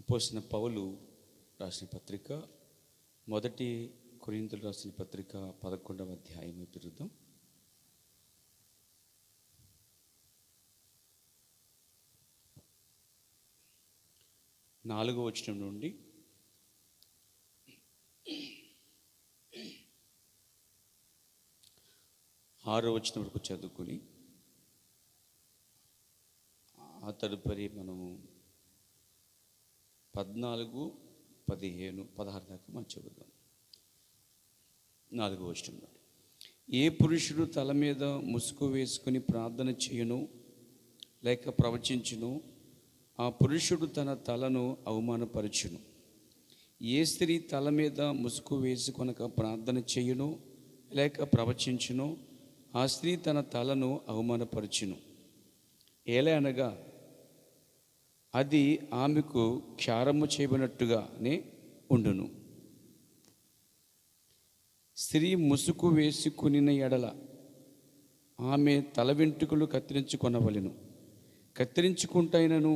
అపోస్తలుడైన పౌలు రాసిన పత్రిక, మొదటి కొరింథీయులకు రాసిన పత్రిక 11వ అధ్యాయం తిరుగుదాం. నాలుగో వచనం నుండి 6వ వచనం వరకు చదువుకుని ఆ తదుపరి మనము 14, 15, 16 దాకా మనం చదువుదాం. 4వ వచనం నుండి, ఏ పురుషుడు తల మీద ముసుగు వేసుకుని ప్రార్థన చేయను లేక ప్రవచించును, ఆ పురుషుడు తన తలను అవమానపరచును. ఏ స్త్రీ తల మీద ముసుగు వేసుకొనక ప్రార్థన చేయును లేక ప్రవచించును, ఆ స్త్రీ తన తలను అవమానపరచును. ఏలే అనగా అది ఆమెకు క్షారము చేయబడినట్టుగానే ఉండును. స్త్రీ ముసుగు వేసుకుని ఎడల ఆమె తల వెంట్రుకలు కత్తిరించుకొనవలెను. కత్తిరించుకుంటైనను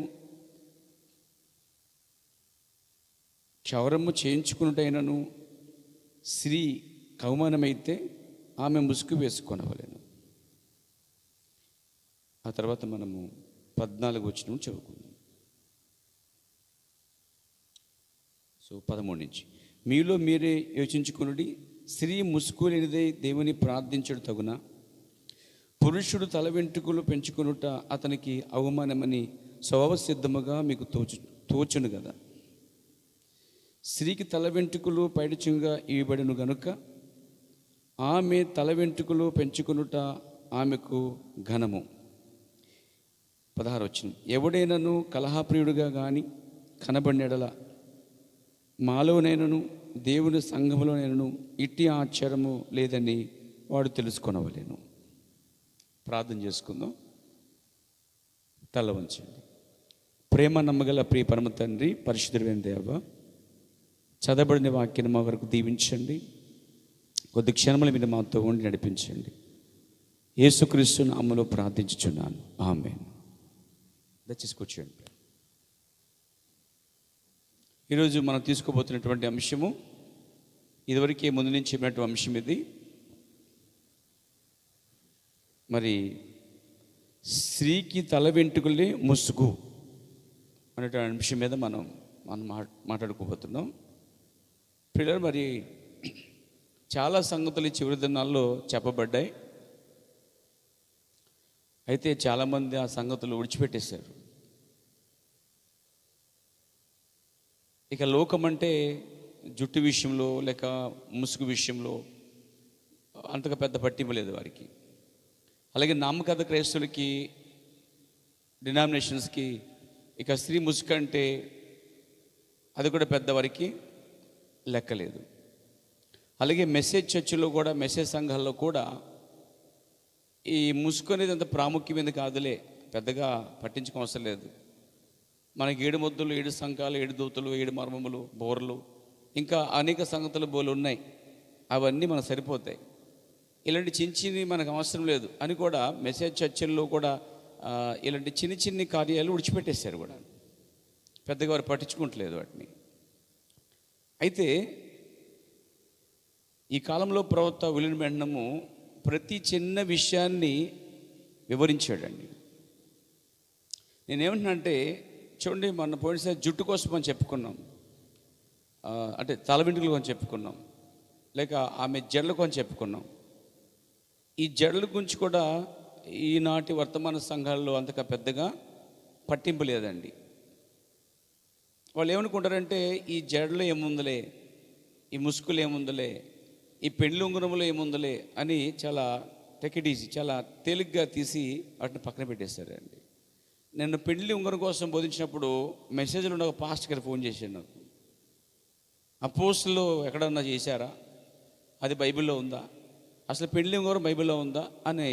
క్షౌరము చేయించుకున్నటైనను స్త్రీ కౌమానమైతే ఆమె ముసుగు వేసుకొనవలెను. ఆ తర్వాత మనము 14 వచనం చదువుకుందాం. 13 నుంచి, మీలో మీరే యోచించుకునుడి, స్త్రీ ముసుగు లేనిదే దేవుని ప్రార్థించడు తగునా? పురుషుడు తల వెంట్రుకలు పెంచుకొనుట అతనికి అవమానమని స్వభావ సిద్ధముగా మీకు తోచును కదా. స్త్రీకి తల వెంట్రుకలు పైడిచంగా ఇవ్వబడిను గనుక ఆమె తల వెంట్రుకలు పెంచుకొనుట ఆమెకు ఘనము. 16 వచనం, ఎవడైనను కలహప్రియుడుగా కానీ కనబడినెడల మాలోనైనను దేవుని సంఘములోనైనను ఇట్టి ఆచారము లేదని వాడు తెలుసుకొనవలెను. ప్రార్థన చేసుకుందాం. తల వంచండి. ప్రేమ నమ్మగల ప్రియ పరమ తండ్రి, పరిశుద్ధుడైన దేవ, చదవబడిన వాక్యాన్ని మా వరకు దీవించండి. కొద్ది క్షణములు మీరు మాతో ఉండి నడిపించండి. యేసుక్రీస్తు నామములో ప్రార్థించుచున్నాను, ఆమేన్. దయచేసి కూర్చోండి. ఈరోజు మనం తీసుకోబోతున్నటువంటి అంశము, ఇదివరకే ముందు నుంచి చెప్పినటువంటి అంశం ఇది. మరి స్త్రీకి తల వెంట్రుకలే ముసుగు అనేటువంటి అంశం మీద మనం మాట్లాడుకోబోతున్నాం. పిల్లలు, మరి చాలా సంగతులు ఈ చివరి దినాల్లో చెప్పబడ్డాయి. అయితే చాలామంది ఆ సంగతులు విడిచిపెట్టేశారు. ఇక లోకం అంటే జుట్టు విషయంలో లేక ముసుగు విషయంలో అంతగా పెద్ద పట్టింపు లేదు వారికి. అలాగే నామకథ క్రైస్తవులకి, డినామినేషన్స్కి ఇక స్త్రీ ముసుగు అంటే అది కూడా పెద్దవారికి లెక్కలేదు. అలాగే మెసేజ్ చర్చిలో కూడా, మెసేజ్ సంఘాల్లో కూడా ఈ ముసుగు అనేది అంత ప్రాముఖ్యమైనది కాదులే, పెద్దగా పట్టించుకోవసరం లేదు. మనకి 7 ముద్దులు, 7 సంఘాలు, 7 దూతలు, 7 మర్మములు, బోర్లు, ఇంకా అనేక సంగతులు బోర్లు ఉన్నాయి. అవన్నీ మనకు సరిపోతాయి. ఇలాంటి చిన్ని మనకు అవసరం లేదు అని కూడా మెసేజ్ చర్చల్లో కూడా ఇలాంటి చిన్ని కార్యాలు విడిచిపెట్టేశారు కూడా. పెద్దగా వారు పట్టించుకుంటలేదు వాటిని. అయితే ఈ కాలంలో ప్రవక్త విలియం బ్రాన్హాము ప్రతి చిన్న విషయాన్ని వివరించాడండి. నేనేమంటున్నానంటే, చూడండి, మన పోయినసారి జుట్టు కోసం అని చెప్పుకున్నాం, అంటే తల వెంట్రుకలు అని చెప్పుకున్నాం, లేక ఆమె జడల కోసం చెప్పుకున్నాం. ఈ జడల గురించి కూడా ఈనాటి వర్తమాన సంఘాల్లో అంతగా పెద్దగా పట్టింపు లేదండి. వాళ్ళు ఏమనుకుంటారంటే, ఈ జడలో ఏముందలే, ఈ ముసుగులు ఏముందలే, ఈ పెండ్లి ఉంగరములో ఏముందలే అని చాలా టెకిడీసి, చాలా తేలిగ్గా తీసి వాటిని పక్కన పెట్టేశారండి. నేను పెండ్లి ఉంగరం కోసం బోధించినప్పుడు మెసేజ్లో ఉన్న ఒక పాస్టర్ గారు ఫోన్ చేశాను నాకు. అపోస్తలులు ఎక్కడన్నా చేశారా, అది బైబిల్లో ఉందా, అసలు పెండ్లి ఉంగరం బైబిల్లో ఉందా అని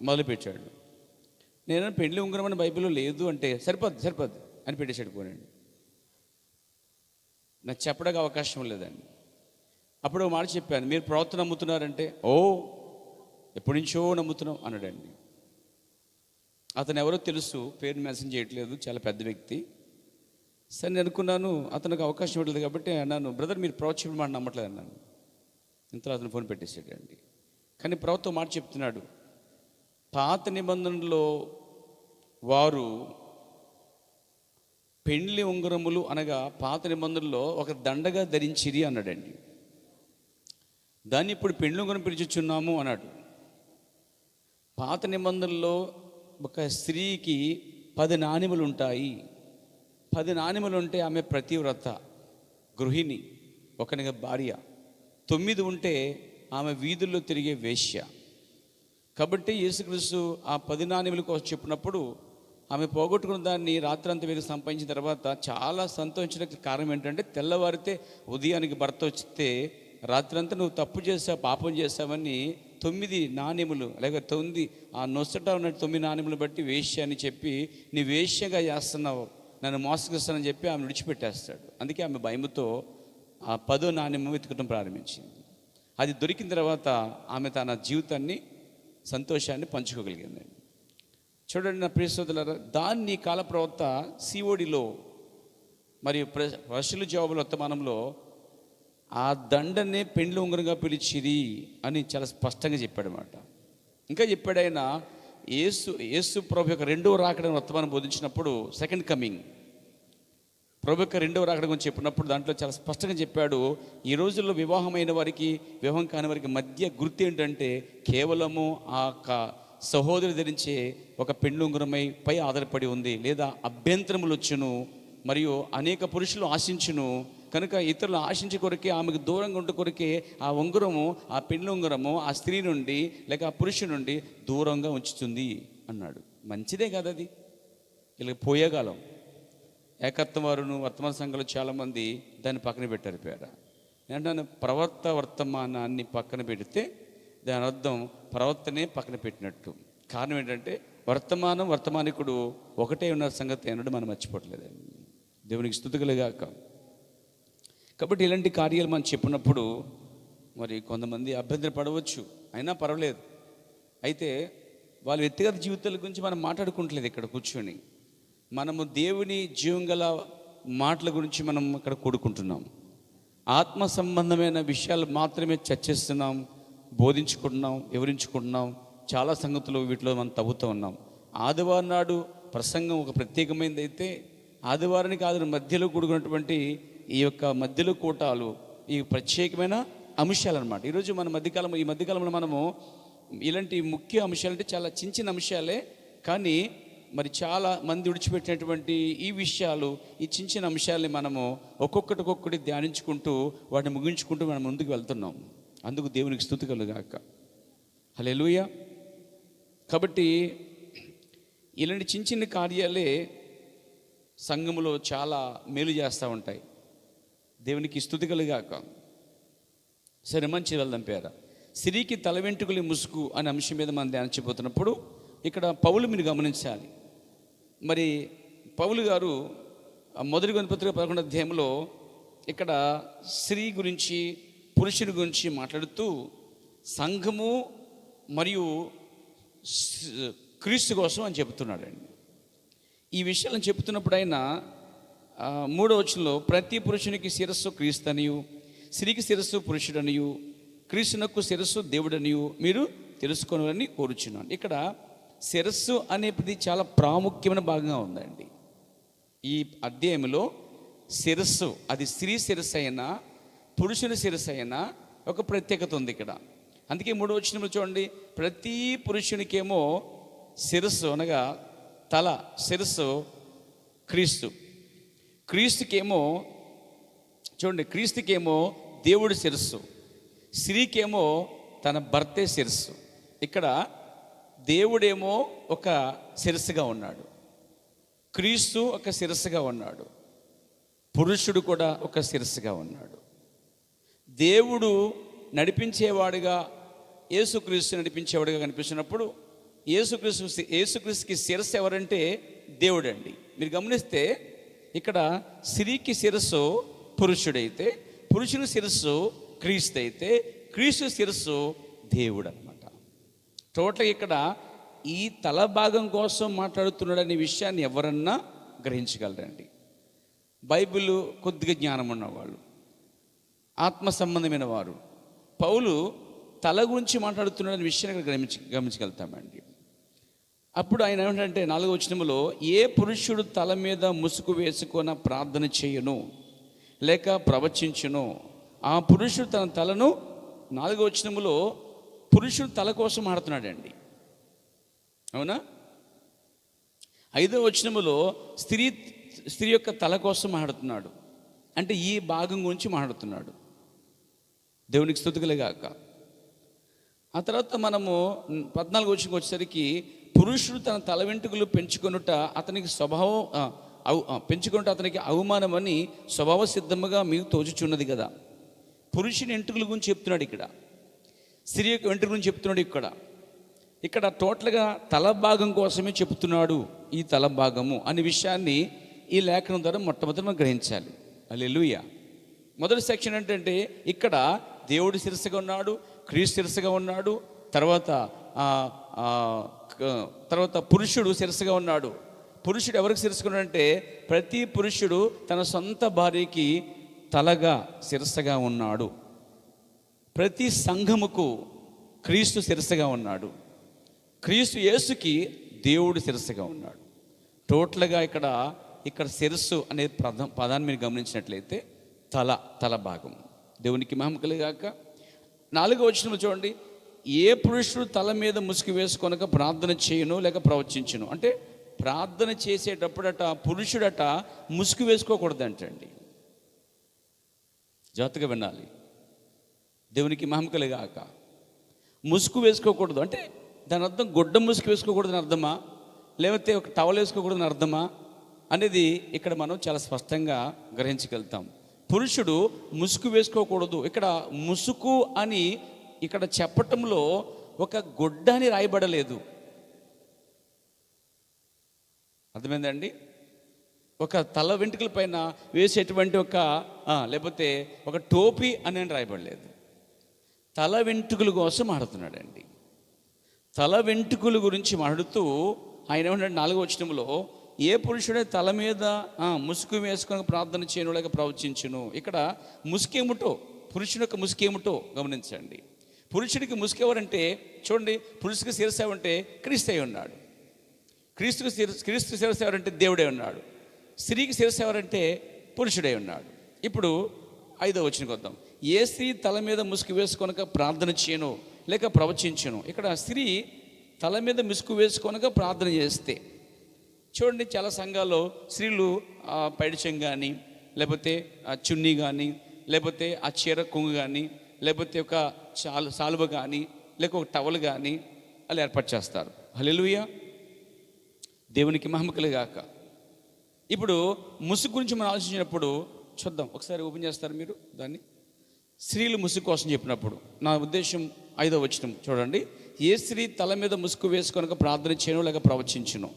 మొదలుపెట్టాడు. నేను పెండ్లి ఉంగరం అని బైబిల్లో లేదు అంటే సరిపోద్ది అని పెట్టేసాడు పోనండి. నాకు చెప్పడానికి అవకాశం లేదండి. అప్పుడు ఒక మాట చెప్పాను, మీరు ప్రవక్త నమ్ముతున్నారంటే, ఓ ఎప్పటి నుంచో నమ్ముతున్నాం అన్నాడండి. అతను ఎవరో తెలుసు, పేరు మెన్షన్ చేయట్లేదు, చాలా పెద్ద వ్యక్తి. సరే నేను అనుకున్నాను, అతనికి అవకాశం ఇవ్వలేదు కాబట్టి అన్నాను, బ్రదర్ మీరు ప్రవచన చెప్పిన మాట నమ్మట్లేదు అన్నాను. ఇంతలో అతను ఫోన్ పెట్టేసాడండి. కానీ ప్రవక్త మాట చెప్తున్నాడు, పాత నిబంధనలో వారు పెండ్లి ఉంగరములు అనగా పాత నిబంధనలో ఒక దండగా ధరించిరి అన్నాడండి. దాన్ని ఇప్పుడు పెండ్లి ఉంగరం పిలిచుచున్నాము అన్నాడు. పాత నిబంధనలో ఒక స్త్రీకి 10 నాణెములు ఉంటాయి. 10 నాణెములు ఉంటే ఆమె ప్రతివ్రత, గృహిణి, ఒకనిగా భార్య. 9 ఉంటే ఆమె వీధుల్లో తిరిగే వేశ్య. కాబట్టి యేసుక్రీస్తు ఆ 10 నాణెముల కోసం చెప్పినప్పుడు ఆమె పోగొట్టుకున్న దాన్ని రాత్రంతా వీరికి సంపాదించిన తర్వాత చాలా సంతోషించడానికి కారణం ఏంటంటే, తెల్లవారితే ఉదయానికి భర్త వస్తే రాత్రంతా నువ్వు తప్పు చేసావు, పాపం చేసావని 9 నాణెములు లేక 9 ఆ నొసట ఉన్న 9 నాణెములు బట్టి వేశ్య అని చెప్పి, నీ వేశ్యగా చేస్తున్నావు, నన్ను మోసగిస్తానని చెప్పి ఆమె విడిచిపెట్టేస్తాడు. అందుకే ఆమె భయముతో ఆ 10వ నాణెము వెతకడం ప్రారంభించింది. అది దొరికిన తర్వాత ఆమె తన జీవితాన్ని, సంతోషాన్ని పంచుకోగలిగిందండి. చూడండి నా ప్రియ సోదరులారా, దాన్ని కాల ప్రవక్త సిఓడిలో మరియు ప్రశ్నలు జవాబుల వర్తమానంలో ఆ దండనే పెండ్లి ఉంగరంగా పిలిచిరి అని చాలా స్పష్టంగా చెప్పాడు అన్నమాట. ఇంకా చెప్పాడు ఆయన, యేసు ప్రభు యొక్క 2వ రాకడ వర్తమానం బోధించినప్పుడు, సెకండ్ కమింగ్ ప్రభు యొక్క 2వ రాకడ గురించి చెప్పినప్పుడు దాంట్లో చాలా స్పష్టంగా చెప్పాడు, ఈ రోజుల్లో వివాహమైన వారికి, వివాహం కాని వారికి మధ్య గుర్తు ఏంటంటే కేవలము ఆ సహోదరు ధరించే ఒక పెండ్లి ఉంగరమై పై ఆధారపడి ఉంది, లేదా అభ్యంతరములు వచ్చును మరియు అనేక పురుషులు ఆశించును కనుక ఇతరులు ఆశించే కొరకే, ఆమెకు దూరంగా ఉండే కొరకే ఆ ఉంగరము, ఆ పెండ్లి ఉంగరము ఆ స్త్రీ నుండి లేక ఆ పురుషుడి నుండి దూరంగా ఉంచుతుంది అన్నాడు. మంచిదే కదా అది. ఇలా పోయేగాలం ఏకత్వం వారును వర్తమాన సంఘాలు చాలామంది దాన్ని పక్కన పెట్టారు. ఏంటంటే వర్తమానాన్ని పక్కన పెడితే దాని అర్థం ప్రవర్తనే పక్కన పెట్టినట్టు. కారణం ఏంటంటే వర్తమానికుడు ఒకటే ఉన్న సంగతి అన్నట్టు మనం మర్చిపోవట్లేదండి. దేవునికి స్తుతి కలుగాక. కాబట్టి ఇలాంటి కార్యాలు మనం చెప్పినప్పుడు మరి కొంతమంది అభ్యంతర పడవచ్చు, అయినా పర్వాలేదు. అయితే వాళ్ళ వ్యక్తిగత జీవితాల గురించి మనం మాట్లాడుకుంటలేదు ఇక్కడ కూర్చొని. మనము దేవుని జీవం గల మాటల గురించి మనం ఇక్కడ కూడుకుంటున్నాం. ఆత్మ సంబంధమైన విషయాలు మాత్రమే చర్చిస్తున్నాం, బోధించుకుంటున్నాం, వివరించుకుంటున్నాం. చాలా సంగతులు వీటిలో మనం తవ్వుతూ ఉన్నాం. ఆదివారం నాడు ప్రసంగం ఒక ప్రత్యేకమైనది అయితే, ఆదివారానికి ఆదివారం మధ్యలో కూడుకున్నటువంటి ఈ యొక్క మధ్యలో కూటాలు ఈ ప్రత్యేకమైన అంశాలు అన్నమాట. ఈరోజు మన ఈ మధ్యకాలంలో మనము ఇలాంటి ముఖ్య అంశాలు అంటే చాలా చిన్న చిన్న అంశాలే, కానీ మరి చాలా మంది విడిచిపెట్టినటువంటి ఈ విషయాలు, ఈ చిన్న చిన్న అంశాలని మనము ఒక్కొక్కటి ధ్యానించుకుంటూ వాటిని ముగించుకుంటూ మనం ముందుకు వెళ్తున్నాం. అందుకు దేవునికి స్తుతి కలుగాక. హల్లెలూయా. కాబట్టి ఇలాంటి చిన్న చిన్న కార్యాలే సంఘములో చాలా మేలు చేస్తూ ఉంటాయి. దేవునికి స్తుతి కలుగాక. సరే, మంచి వెళ్దాం. స్త్రీకి తల వెంట్రుకలు ముసుగు అనే అంశం మీద మనం ధ్యానించబోతున్నప్పుడు ఇక్కడ పౌలు మీరు గమనించాలి. మరి పౌలు గారు మొదటి కొరింథీ పత్రిక 11వ అధ్యాయంలో ఇక్కడ స్త్రీ గురించి, పురుషుని గురించి మాట్లాడుతూ సంఘము మరియు క్రీస్తు కోసం అని చెబుతున్నాడండి. ఈ విషయాలను చెబుతున్నప్పుడు ఆయన 3వ వచనంలో ప్రతి పురుషునికి శిరస్సు క్రీస్తనియు, స్త్రీకి శిరస్సు పురుషుడనియు, క్రీస్తునకు శిరస్సు దేవుడనియు మీరు తెలుసుకోవాలని కోరుచున్నాను. ఇక్కడ శిరస్సు అనేది చాలా ప్రాముఖ్యమైన భాగంగా ఉందండి. ఈ అధ్యాయంలో శిరస్సు, అది స్త్రీ శిరస్సు అయినా పురుషుని శిరస్సు అయినా ఒక ప్రత్యేకత ఉంది ఇక్కడ. అందుకే 3వ వచనంలో చూడండి, ప్రతి పురుషునికేమో శిరస్సు అనగా తల, శిరస్సు క్రీస్తుకేమో చూడండి, క్రీస్తుకేమో దేవుడి శిరస్సు, స్త్రీకేమో తన భర్తే శిరస్సు. ఇక్కడ దేవుడేమో ఒక శిరస్సుగా ఉన్నాడు, క్రీస్తు ఒక శిరస్సుగా ఉన్నాడు, పురుషుడు కూడా ఒక శిరస్సుగా ఉన్నాడు. దేవుడు నడిపించేవాడుగా, యేసుక్రీస్తు నడిపించేవాడుగా కనిపించినప్పుడు యేసుక్రీస్తుకి శిరస్సు ఎవరంటే దేవుడండి. మీరు గమనిస్తే ఇక్కడ స్త్రీకి శిరస్సు పురుషుడైతే, పురుషుని శిరస్సు క్రీస్తు అయితే, క్రీస్తు శిరస్సు దేవుడు అనమాట. టోటల్ ఇక్కడ ఈ తల భాగం కోసం మాట్లాడుతున్నాడనే విషయాన్ని ఎవరన్నా గ్రహించగలరండి. బైబిల్ కొద్దిగా జ్ఞానం ఉన్నవాళ్ళు, ఆత్మ సంబంధమైన వారు. పౌలు తల గురించి మాట్లాడుతున్న విషయాన్ని ఇక్కడ గమనించగలుగుతామండి. అప్పుడు ఆయన ఏమిటంటే 4వ వచనములో, ఏ పురుషుడు తల మీద ముసుగు వేసుకొని ప్రార్థన చేయను లేక ప్రవచించును, ఆ పురుషుడు తన తలను, 4వ వచనములో పురుషుడు తల కోసం ఆడుతున్నాడండి, అవునా? 5వ వచనములో స్త్రీ యొక్క తల కోసం మాట్లాడుతున్నాడు. అంటే ఈ భాగం గురించి మాట్లాడుతున్నాడు. దేవునికి స్తుతి కలుగాక. ఆ తర్వాత మనము 14వ వచనంకి వచ్చేసరికి, పురుషుడు తన తల వెంట్రుకలు పెంచుకొనుట అతనికి పెంచుకొనుట అతనికి అవమానమని స్వభావ సిద్ధముగా మీకు తోచుచున్నది కదా. పురుషుని వెంట్రుకల గురించి చెప్తున్నాడు ఇక్కడ, స్త్రీ యొక్క వెంట్రుకల గురించి చెప్తున్నాడు ఇక్కడ టోటల్గా తల భాగం కోసమే చెప్తున్నాడు. ఈ తల భాగము అనే విషయాన్ని ఈ లేఖనం ద్వారా మొట్టమొదటి మనం గ్రహించాలి. హల్లెలూయా. మొదటి సెక్షన్ ఏంటంటే, ఇక్కడ దేవుడు శిరస్సుగా ఉన్నాడు, క్రీస్తు శిరస్సుగా ఉన్నాడు, తర్వాత పురుషుడు శిరస్సుగా ఉన్నాడు. పురుషుడు ఎవరికి శిరస్సుగా ఉన్నాడంటే, ప్రతి పురుషుడు తన సొంత భార్యకి తలగా శిరస్సుగా ఉన్నాడు. ప్రతి సంఘముకు క్రీస్తు శిరస్సుగా ఉన్నాడు. క్రీస్తు యేసుకి దేవుడు శిరస్సుగా ఉన్నాడు. టోటల్గా ఇక్కడ శిరస్సు అనే పదాన్ని మీరు గమనించినట్లయితే తల భాగం. దేవునికి మహిమ కలుగాక. 4వ వచనం చూడండి, ఏ పురుషుడు తల మీద ముసుగు వేసుకొనక ప్రార్థన చేయను లేక ప్రవచించును. అంటే ప్రార్థన చేసేటప్పుడట పురుషుడట ముసుగు వేసుకోకూడదంటండి. జాగ్రత్తగా వినాలి. దేవునికి మహిమ కలుగాక. ముసుగు వేసుకోకూడదు అంటే దాని అర్థం గుడ్డ ముసుగు వేసుకోకూడదని అర్థమా, లేకపోతే ఒక టవల్ వేసుకోకూడదని అర్థమా అనేది ఇక్కడ మనం చాలా స్పష్టంగా గ్రహించగలుగుతాం. పురుషుడు ముసుగు వేసుకోకూడదు. ఇక్కడ ముసుగు అని ఇక్కడ చెప్పటంలో ఒక గుడ్డ అని రాయబడలేదు. అర్థమైందండి? ఒక తల వెంట్రుకల పైన వేసేటువంటి లేకపోతే ఒక టోపీ అని రాయబడలేదు. తల వెంట్రుకల కోసం ఆడుతున్నాడండి. తల వెంట్రుకల గురించి మాట్లాడుతూ ఆయన ఏమంటాడు 4వ వచనంలో, ఏ పురుషుడే తల మీద ముసుగు వేసుకొని ప్రార్థన చేయను లేక ప్రవచించును. ఇక్కడ ముసుకేమిటో, పురుషుని యొక్క ముసుకేమిటో గమనించండి. పురుషుడికి ముసుగు ఎవరంటే చూడండి, పురుషుడికి శిరస్సు ఎవరంటే క్రీస్తు అయి ఉన్నాడు. క్రీస్తు శిరస్సు ఎవరంటే దేవుడే ఉన్నాడు. స్త్రీకి శిరస్సు ఎవరంటే పురుషుడే ఉన్నాడు. ఇప్పుడు 5వ వచనంకి వద్దాం. ఏ స్త్రీ తల మీద ముసుగు వేసుకొనక ప్రార్థన చేయను లేక ప్రవచించును. ఇక్కడ స్త్రీ తల మీద ముసుగు వేసుకొనక ప్రార్థన చేస్తే, చూడండి చాలా సంఘాల్లో స్త్రీలు పైడిచెం కానీ, లేకపోతే ఆ చున్నీ కానీ, లేకపోతే ఆ చీర కొంగు కానీ, లేకపోతే ఒక సాలువ కానీ, లేక ఒక టవల్ కానీ అలా ఏర్పాటు చేస్తారు. హల్లెలూయా. దేవునికి మహిమ కలుగాక. ఇప్పుడు ముసుగు గురించి మనం ఆలోచించినప్పుడు చూద్దాం, ఒకసారి ఓపెన్ చేస్తారు మీరు దాన్ని. స్త్రీలు ముసుగు కోసం చెప్పినప్పుడు నా ఉద్దేశం 5వ వచనం చూడండి. ఏ స్త్రీ తల మీద ముసుగు వేసుకొనక ప్రార్థన చేయను లేక ప్రవచించును.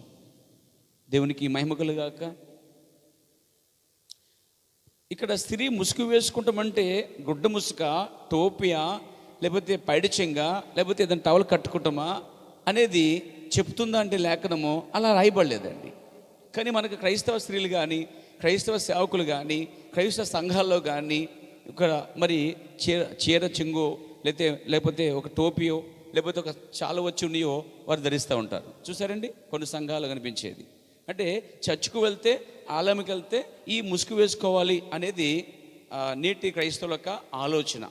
దేవునికి మహిమ కలుగాక. ఇక్కడ స్త్రీ ముసుగు వేసుకుంటామంటే గుడ్డ ముసుక, టోపియా, లేకపోతే పైడిచెంగా, లేకపోతే ఏదైనా టవల్ కట్టుకుంటామా అనేది చెప్తుందా అంటే లేఖనము అలా రాయబడలేదండి. కానీ మనకు క్రైస్తవ స్త్రీలు కానీ, క్రైస్తవ సేవకులు కానీ, క్రైస్తవ సంఘాల్లో కానీ ఇక్కడ మరి చీర చెంగు లేకపోతే ఒక టోపియో లేకపోతే ఒక చాలువ చున్నీయో వారు ధరిస్తూ ఉంటారు. చూసారండి కొన్ని సంఘాలు కనిపించేది. అంటే చర్చ్కు వెళ్తే, ఆలయంకి వెళ్తే ఈ ముసుగు వేసుకోవాలి అనేది నేటి క్రైస్తవుల యొక్క ఆలోచన.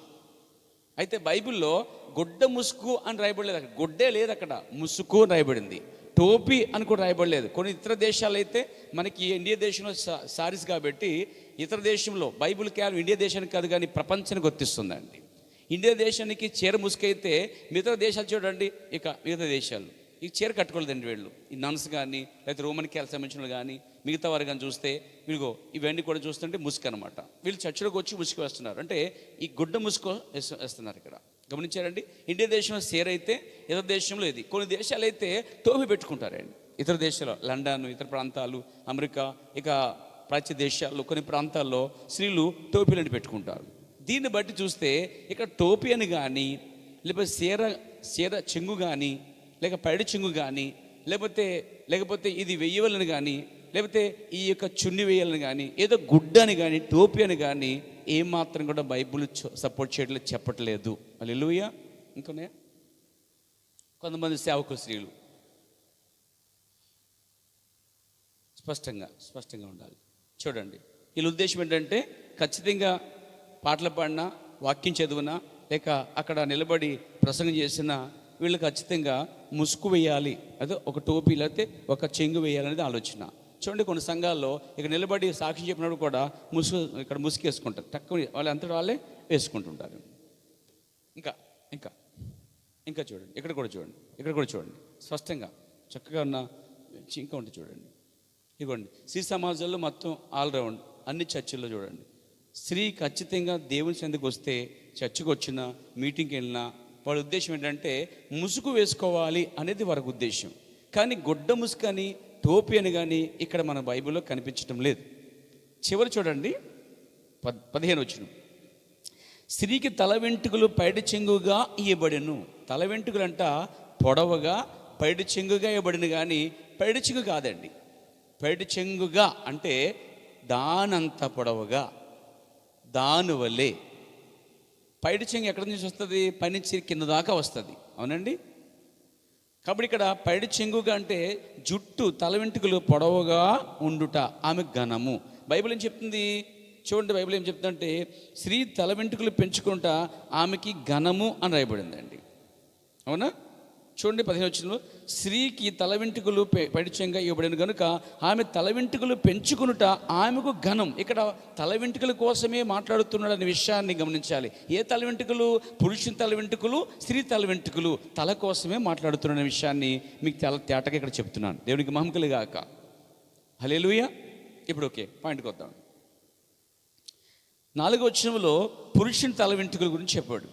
అయితే బైబిల్లో గుడ్డ ముసుగు అని రాయబడలేదు. అక్కడ గుడ్డే లేదు, అక్కడ ముసుగు అని రాయబడింది. టోపీ అని కూడా రాయబడలేదు. కొన్ని ఇతర దేశాలు అయితే మనకి ఇండియా దేశంలో సారీస్ కాబట్టి ఇతర దేశంలో బైబిల్ కేవలం ఇండియా దేశానికి కాదు కానీ ప్రపంచానికి వర్తిస్తుందండి. ఇండియా దేశానికి చీర ముసుకైతే మిగతా దేశాలు చూడండి, ఇక మిగతా దేశాలు ఈ చీర కట్టుకోలేదండి వీళ్ళు. ఈ నన్స్ కానీ లేకపోతే రోమన్ క్యాల్ సంబంధించిన కానీ మిగతా వారు కానీ చూస్తే వీళ్ళగో ఇవన్నీ కూడా చూస్తుంటే ముసుగు అనమాట. వీళ్ళు చర్చిలోకి వచ్చి ముసుగు వేస్తున్నారు. అంటే ఈ గుడ్డ ముసుగు వేస్తున్నారు. ఇక్కడ గమనించారండి. ఇండియా దేశంలో చీర అయితే ఇతర దేశంలో ఇది. కొన్ని దేశాలు అయితే టోపీ పెట్టుకుంటారండి. ఇతర దేశాలు లండన్, ఇతర ప్రాంతాలు, అమెరికా, ఇక ప్రాచ్య దేశాల్లో కొన్ని ప్రాంతాల్లో స్త్రీలు టోపీలను పెట్టుకుంటారు. దీన్ని బట్టి చూస్తే ఇక్కడ టోపీ అని కానీ, లేకపోతే చీర చెంగు కానీ, లేక పైడి చెంగు కానీ, లేకపోతే ఇది వెయ్యవలని కానీ లేకపోతే ఈ యొక్క చున్ని వేయాలని కానీ, ఏదో గుడ్డని కానీ, టోపీ అని కానీ ఏమాత్రం కూడా బైబిల్ సపోర్ట్ చేయట్లేదు, చెప్పట్లేదు. హల్లెలూయా. ఇంకొనే కొంతమంది సేవకుల స్త్రీలు స్పష్టంగా ఉండాలి. చూడండి, వీళ్ళ ఉద్దేశం ఏంటంటే ఖచ్చితంగా పాటలు పాడినా, వాక్యం చదివినా, లేక అక్కడ నిలబడి ప్రసంగం చేసినా వీళ్ళు ఖచ్చితంగా ముసుగు వేయాలి, అదే ఒక టోపీ లేకపోతే ఒక చెంగు వేయాలనేది ఆలోచన. చూడండి, కొన్ని సంఘాల్లో ఇక్కడ నిలబడి సాక్షి చెప్పినప్పుడు కూడా ఇక్కడ ముసుగు వేసుకుంటారు, తక్కువ వాళ్ళు అంతటా వాళ్ళే వేసుకుంటుంటారు. ఇంకా చూడండి, ఇక్కడ కూడా చూడండి స్పష్టంగా చక్కగా ఉన్న ఇంకా ఉంటే చూడండి. ఇవ్వండి, స్త్రీ సమాజంలో మొత్తం ఆల్రౌండ్ అన్ని చర్చిల్లో చూడండి, స్త్రీ ఖచ్చితంగా దేవుని చెందుకు వస్తే, చర్చికి వచ్చినా, మీటింగ్కి వెళ్ళినా వాళ్ళ ఉద్దేశం ఏంటంటే ముసుగు వేసుకోవాలి అనేది వారి ఉద్దేశం. కానీ గుడ్డ ముసుగు అని, టోపీ అని కానీ ఇక్కడ మన బైబిల్లో కనిపించడం లేదు. చివరి చూడండి, 15 వచనం, స్త్రీకి తల వెంట్రుకలు పైడి చెంగుగా ఇవ్వబడెను. తల వెంట్రుకలు అంట పొడవుగా పైడి చెంగుగా ఇవ్వబడిన, కానీ పైడి చెంగు కాదండి. పైడి చెంగుగా అంటే దానంత పొడవుగా, దాని వల్లే. పైడి చెంగు ఎక్కడి నుంచి వస్తుంది? పైనుంచి కింద దాకా వస్తుంది, అవునండి. కాబట్టి ఇక్కడ పైడి చెంగుగా అంటే జుట్టు, తల వెంట్రుకలు పొడవుగా ఉండుట ఆమె ఘనము. బైబిల్ ఏం చెప్తుంది చూడండి, బైబిల్ ఏం చెప్తుందంటే స్త్రీ తల వెంట్రుకలు పెంచుకుంటా ఆమెకి ఘనము అని రాయబడిందండి, అవునా? చూడండి 15 వచనంలో, స్త్రీకి తల వెంట్రుకలు పైడిచెంగా ఇవ్వబడిన కనుక ఆమె తల వెంట్రుకలు పెంచుకునుట ఆమెకు ఘనం. ఇక్కడ తల వెంట్రుకల కోసమే మాట్లాడుతున్నాడు అనే విషయాన్ని గమనించాలి. ఏ తల వెంట్రుకలు? పురుషుని తల వెంట్రుకలు, స్త్రీ తల వెంట్రుకలు, తల కోసమే మాట్లాడుతున్న విషయాన్ని మీకు చాలా తేటగా ఇక్కడ చెప్తున్నాను. దేవునికి మహిమ కలుగాక. హల్లెలూయా. ఇప్పుడు ఓకే, పాయింట్కి వద్దాం. 4వ వచనంలో పురుషుని తల వెంట్రుకల గురించి చెప్పాడు.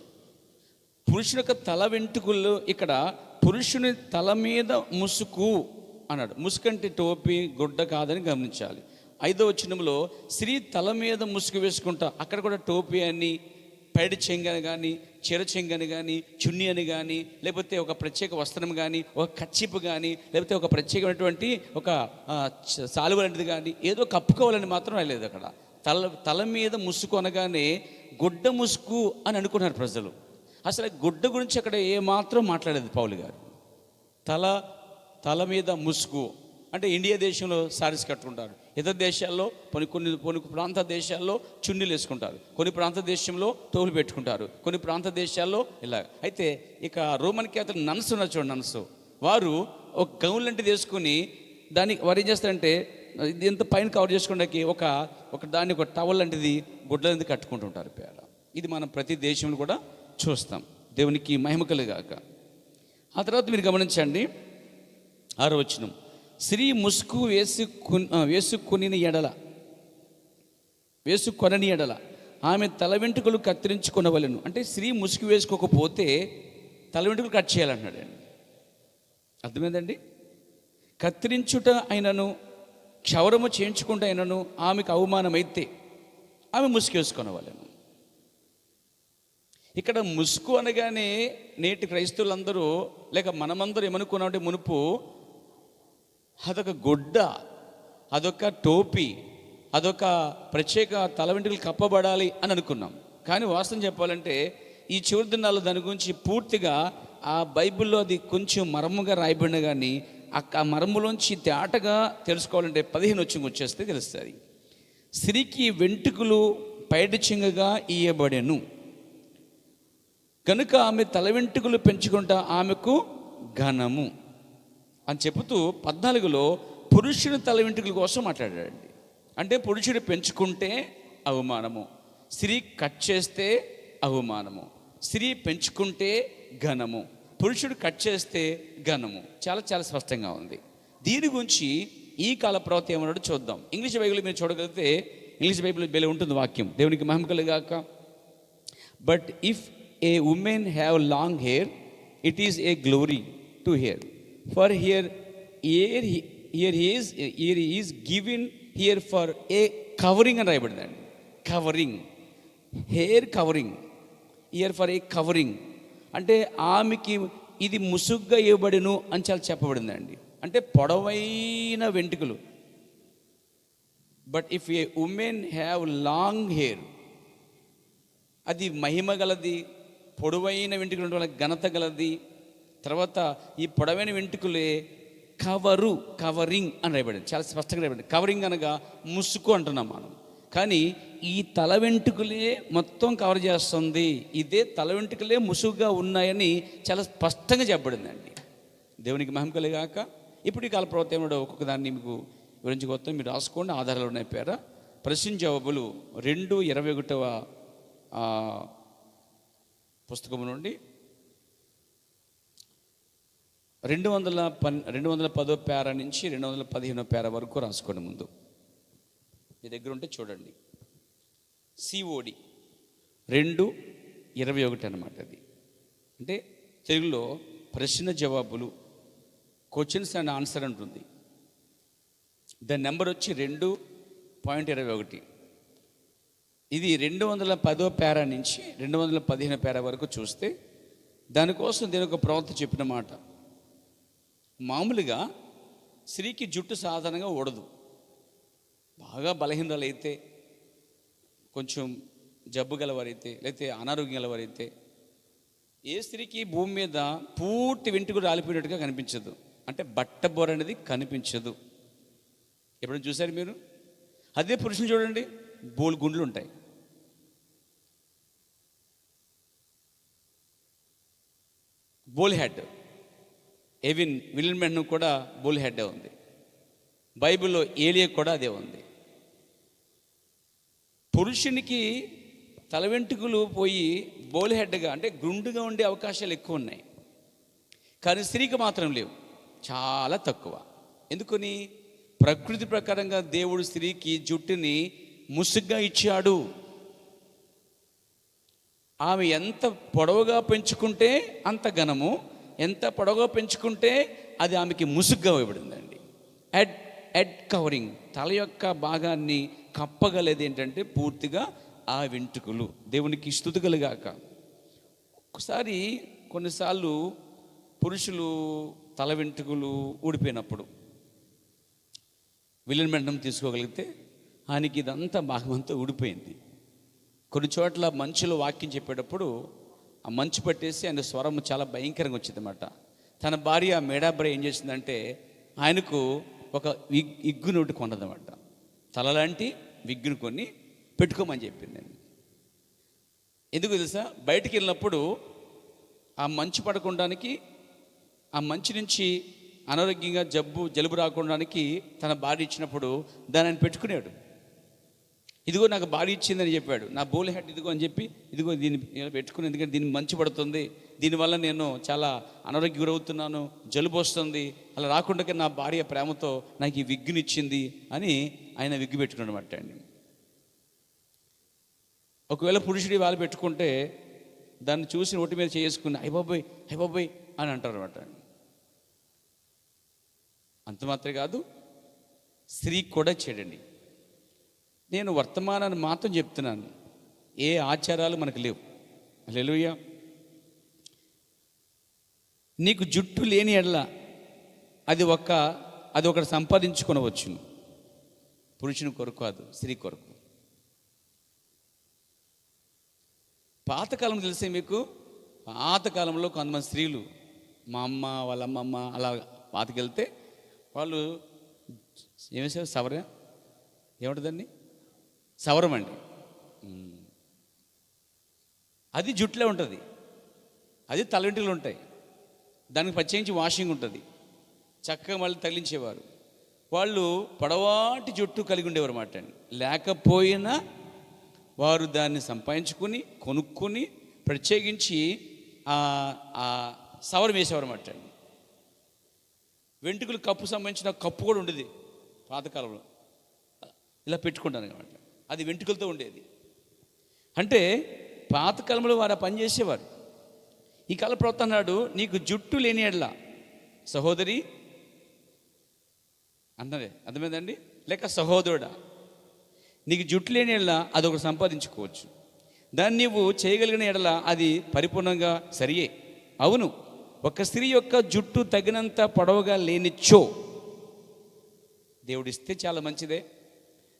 పురుషుని యొక్క తల వెంట్రుకలు ఇక్కడ పురుషుని తల మీద ముసుగు అన్నాడు. ముసుగు అంటే టోపీ, గుడ్డ కాదని గమనించాలి. 5వ వచనంలో స్త్రీ తల మీద ముసుగు వేసుకుంటా, అక్కడ కూడా టోపీ అని, పైడి చెంగని కానీ, చీర చెంగని కానీ, చున్నీ అని కానీ, లేకపోతే ఒక ప్రత్యేక వస్త్రం కానీ, ఒక కచ్చిపు కానీ, లేకపోతే ఒక ప్రత్యేకమైనటువంటి ఒక సాలువ లాంటిది కానీ ఏదో కప్పుకోవాలని మాత్రం రాలేదు. అక్కడ తల మీద ముసుగు అనగానే గుడ్డ ముసుగు అని అనుకున్నారు ప్రజలు. అసలు గుడ్డ గురించి అక్కడ ఏమాత్రం మాట్లాడేది పౌలు గారు. తల మీద ముసుగు అంటే ఇండియా దేశంలో సారీస్ కట్టుకుంటారు, ఇతర దేశాల్లో కొన్ని ప్రాంత దేశాల్లో చున్నీలు వేసుకుంటారు, కొన్ని ప్రాంత దేశంలో టోలు పెట్టుకుంటారు, కొన్ని ప్రాంత దేశాల్లో ఇలా. అయితే ఇక రోమన్ క్యాథలిక్ నన్స్ ఉన్నారు చూడండి, నన్స్ వారు ఒక గౌన్ లాంటిది వేసుకుని దానికి వారు ఏం చేస్తారంటే ఇది ఎంత పైన కవర్ చేసుకోవడానికి ఒక దాన్ని ఒక టవల్ లాంటిది గుడ్డలంది కట్టుకుంటుంటారు పేర. ఇది మనం ప్రతి దేశంలో కూడా చూస్తాం. దేవునికి మహిమ కలుగాక. ఆ తర్వాత మీరు గమనించండి 6వ వచనం, స్త్రీ ముసుగు వేసుకొనని ఎడల ఆమె తల వెంట్రుకలు కత్తిరించుకొనవలెను. అంటే స్త్రీ ముసుగు వేసుకోకపోతే తల వెంట్రుకలు కట్ చేయాలంటున్నాడు అండి. అర్థమైందండి? కత్తిరించుట అయినను, క్షౌరము చేయించుకుంటూ అయినను ఆమెకు అవమానమైతే ఆమె ముసుగు వేసుకొనవలెను. ఇక్కడ ముసుగు అనగానే నేటి క్రైస్తవులందరూ లేక మనమందరూ ఏమనుకున్నామంటే మునుపు అదొక గుడ్డ, అదొక టోపీ, అదొక ప్రత్యేక తల వెంట్రుకలు కప్పబడాలి అని అనుకున్నాం. కానీ వాస్తవం చెప్పాలంటే ఈ చివరి దినాల్లో దాని గురించి పూర్తిగా ఆ బైబిల్లో అది కొంచెం మర్మగా రాయబడిన, కానీ ఆ మర్మలోంచి తేటగా తెలుసుకోవాలంటే 15 వచనం వచ్చేస్తే తెలుస్తుంది. స్త్రీకి వెంట్రుకలు పైడి చెంగుగా ఇయ్యబడెను కనుక ఆమె తల వెంట్రుకలు పెంచుకుంటా ఆమెకు ఘనము అని చెబుతూ 14లో పురుషుని తల వెంట్రుకల కోసం మాట్లాడాడండి. అంటే పురుషుడు పెంచుకుంటే అవమానము, స్త్రీ కట్ చేస్తే అవమానము, స్త్రీ పెంచుకుంటే ఘనము, పురుషుడు కట్ చేస్తే ఘనము. చాలా చాలా స్పష్టంగా ఉంది. దీని గురించి ఈ కాల ప్రవక్త ఏమన్నాడో చూద్దాం. ఇంగ్లీష్ బైబిల్ మీరు చూడగలిగితే ఇంగ్లీష్ బైబిల్ బెల ఉంటుంది వాక్యం. దేవునికి మహిమ కలుగాక. But if a woman have long hair, it is a glory to her, for here is given here for a covering అని రాయబడిందండి. Covering, hair covering, ear for a covering అంటే ఆమెకి ఇది ముసుగ్గా ఇవ్వబడును అని చాలా చెప్పబడిందండి. అంటే పొడవైన వెంట్రుకలు, but if A women have long hair, అది మహిమ గలది, పొడవైన వెంట్రుకలు ఉండడం వల్ల ఘనత గలది. తర్వాత ఈ పొడవైన వెంట్రుకలే కవరింగ్ అని రాయబడింది, చాలా స్పష్టంగా రాయబడింది. కవరింగ్ అనగా ముసుగు అంటున్నాం మనం, కానీ ఈ తల వెంట్రుకలే మొత్తం కవర్ చేస్తుంది. ఇదే తల వెంట్రుకలే ముసుగుగా ఉన్నాయని చాలా స్పష్టంగా చెప్పబడిందండి. దేవునికి మహిమ కలిగాక. ఇప్పుడు ఈ కాల ప్రవర్తన ఒక్కొక్క దాన్ని మీకు వివరించుకోవద్దు, మీరు రాసుకోండి, ఆధారాలు ఉన్నాయి. పేర ప్రశ్న జవాబులు 2:21 పుస్తకం నుండి 210 పేర నుంచి 215 పేర వరకు రాసుకోండి. ముందు మీ దగ్గర ఉంటే చూడండి. COD 2:21 అన్నమాట. అది అంటే తెలుగులో ప్రశ్న జవాబులు, క్వశ్చన్స్ అండ్ ఆన్సర్ అంటుంది. దాని నెంబర్ వచ్చి 2.21. ఇది 210 పేర నుంచి 215 పేర వరకు చూస్తే దానికోసం దీని ఒక ప్రవక్త చెప్పిన మాట. మామూలుగా స్త్రీకి జుట్టు సాధారణంగా ఊడదు. బాగా బలహీనలైతే, కొంచెం జబ్బు గలవారైతే, లేకపోతే అనారోగ్యం గలవారైతే, ఏ స్త్రీకి భూమి మీద పూర్తి వెంట్రుకలు రాలిపోయినట్టుగా కనిపించదు. అంటే బట్టబొర అనేది కనిపించదు. ఎప్పుడైనా చూసారు మీరు? అదే పురుషులు చూడండి, బోల్ గుండ్లు ఉంటాయి. బోల్ హెడ్. ఎవిన్ విలియమ్స్ కూడా బోల్ హెడ్ ఉంది. బైబిల్లో ఏలియా కూడా అదే ఉంది. పురుషునికి తల వెంట్రుకలు పోయి బోల్ హెడ్గా అంటే గుండుగా ఉండే అవకాశాలు ఎక్కువ ఉన్నాయి, కానీ స్త్రీకి మాత్రం లేవు, చాలా తక్కువ. ఎందుకని? ప్రకృతి ప్రకారంగా దేవుడు స్త్రీకి జుట్టుని ముసుగ్గా ఇచ్చాడు. ఆమె ఎంత పొడవుగా పెంచుకుంటే అంత ఘనము, ఎంత పొడవుగా పెంచుకుంటే అది ఆమెకి ముసుగ్గా ఇవ్వబడిందండి. హెడ్ కవరింగ్, తల యొక్క భాగాన్ని కప్పగలేదు ఏంటంటే పూర్తిగా ఆ వెంట్రుకలు. దేవునికి స్తుతి కలుగాక. ఒకసారి కొన్నిసార్లు పురుషులు తల వెంట్రుకలు ఊడిపోయినప్పుడు విలన్ మెండం తీసుకోగలిగితే ఆయనకి ఇదంతా భాగమంతా ఊడిపోయింది. కొన్ని చోట్ల మంచులో వాక్యం చెప్పేటప్పుడు ఆ మంచు పట్టేసి ఆయన స్వరం చాలా భయంకరంగా వచ్చింది అన్నమాట. తన భార్య మేడాబ్ర ఏం చేసిందంటే ఆయనకు ఒక విగ్గు నోటి కొన్నదన్నమాట. తలలాంటి విగ్గును కొని పెట్టుకోమని చెప్పింది. ఎందుకు తెలుసా? బయటికి వెళ్ళినప్పుడు ఆ మంచు పడకుండానికి, ఆ మంచు నుంచి అనారోగ్యంగా జలుబు రాకుండానికి తన భార్య ఇచ్చినప్పుడు దాన్ని ఆయన పెట్టుకున్నాడు. ఇదిగో నాకు భార్య ఇచ్చిందని చెప్పాడు. నా బోల్ హెడ్ ఇదిగో అని చెప్పి, ఇదిగో దీన్ని పెట్టుకుని, ఎందుకంటే దీన్ని మంచు పడుతుంది, దీనివల్ల నేను చాలా అనారోగ్యం గురవుతున్నాను, జలుబు వస్తుంది, అలా రాకుండా నా భార్య ప్రేమతో నాకు ఈ విగ్గునిచ్చింది అని ఆయన విగ్గు పెట్టుకున్నాడు అన్నమాట అండి. ఒకవేళ పురుషుడి వాళ్ళు పెట్టుకుంటే దాన్ని చూసి నోటి మీద చేసుకుని అయ్యబాబోయ్ అని అంటారు అన్నమాట. అంత మాత్రమే కాదు, స్త్రీ కూడా చేయడండి. నేను వర్తమానాన్ని మాత్రం చెప్తున్నాను, ఏ ఆచారాలు మనకు లేవు. హల్లెలూయా. నీకు జుట్టు లేని ఎడల అది ఒకటి సంపాదించుకొనవచ్చును. పురుషుని కొరకు కాదు, స్త్రీ కొరకు. పాతకాలం తెలిసే మీకు, పాతకాలంలో కొంతమంది స్త్రీలు, మా అమ్మ వాళ్ళ అమ్మమ్మ అలా పాతకెళ్తే వాళ్ళు ఏమేసారు? ఏముంటుందండి? సవరం అండి. అది జుట్టులో ఉంటుంది, అది తల వెంట్రుకలు ఉంటాయి, దానికి ప్రత్యేకించి వాషింగ్ ఉంటుంది, చక్కగా మళ్ళీ తగిలించేవారు. వాళ్ళు పొడవాటి జుట్టు కలిగి ఉండేవారు అన్నమాట అండి. లేకపోయినా వారు దాన్ని సంపాదించుకుని కొనుక్కొని ప్రత్యేకించి సవరం వేసేవారు అన్నమాట అండి. వెంట్రుకలు కప్పు సంబంధించిన కప్పు కూడా ఉండేది పాతకాలంలో, ఇలా పెట్టుకుంటాను అన్నమాట. అది వెంట్రుకలతో ఉండేది. అంటే పాతకాలంలో వారు ఆ పని చేసేవారు. ఈ కాల ప్రవక్త అన్నాడు, నీకు జుట్టు లేని ఎడల సహోదరి అన్నదే, అర్థమైందండి? లేక సహోదరుడా, నీకు జుట్టు లేని ఎడల అదొకటి సంపాదించుకోవచ్చు. దాన్ని నీవు చేయగలిగిన ఎడల అది పరిపూర్ణంగా సరియే. అవును, ఒక స్త్రీ యొక్క జుట్టు తగినంత పొడవుగా లేనిచ్చో దేవుడిస్తే చాలా మంచిదే.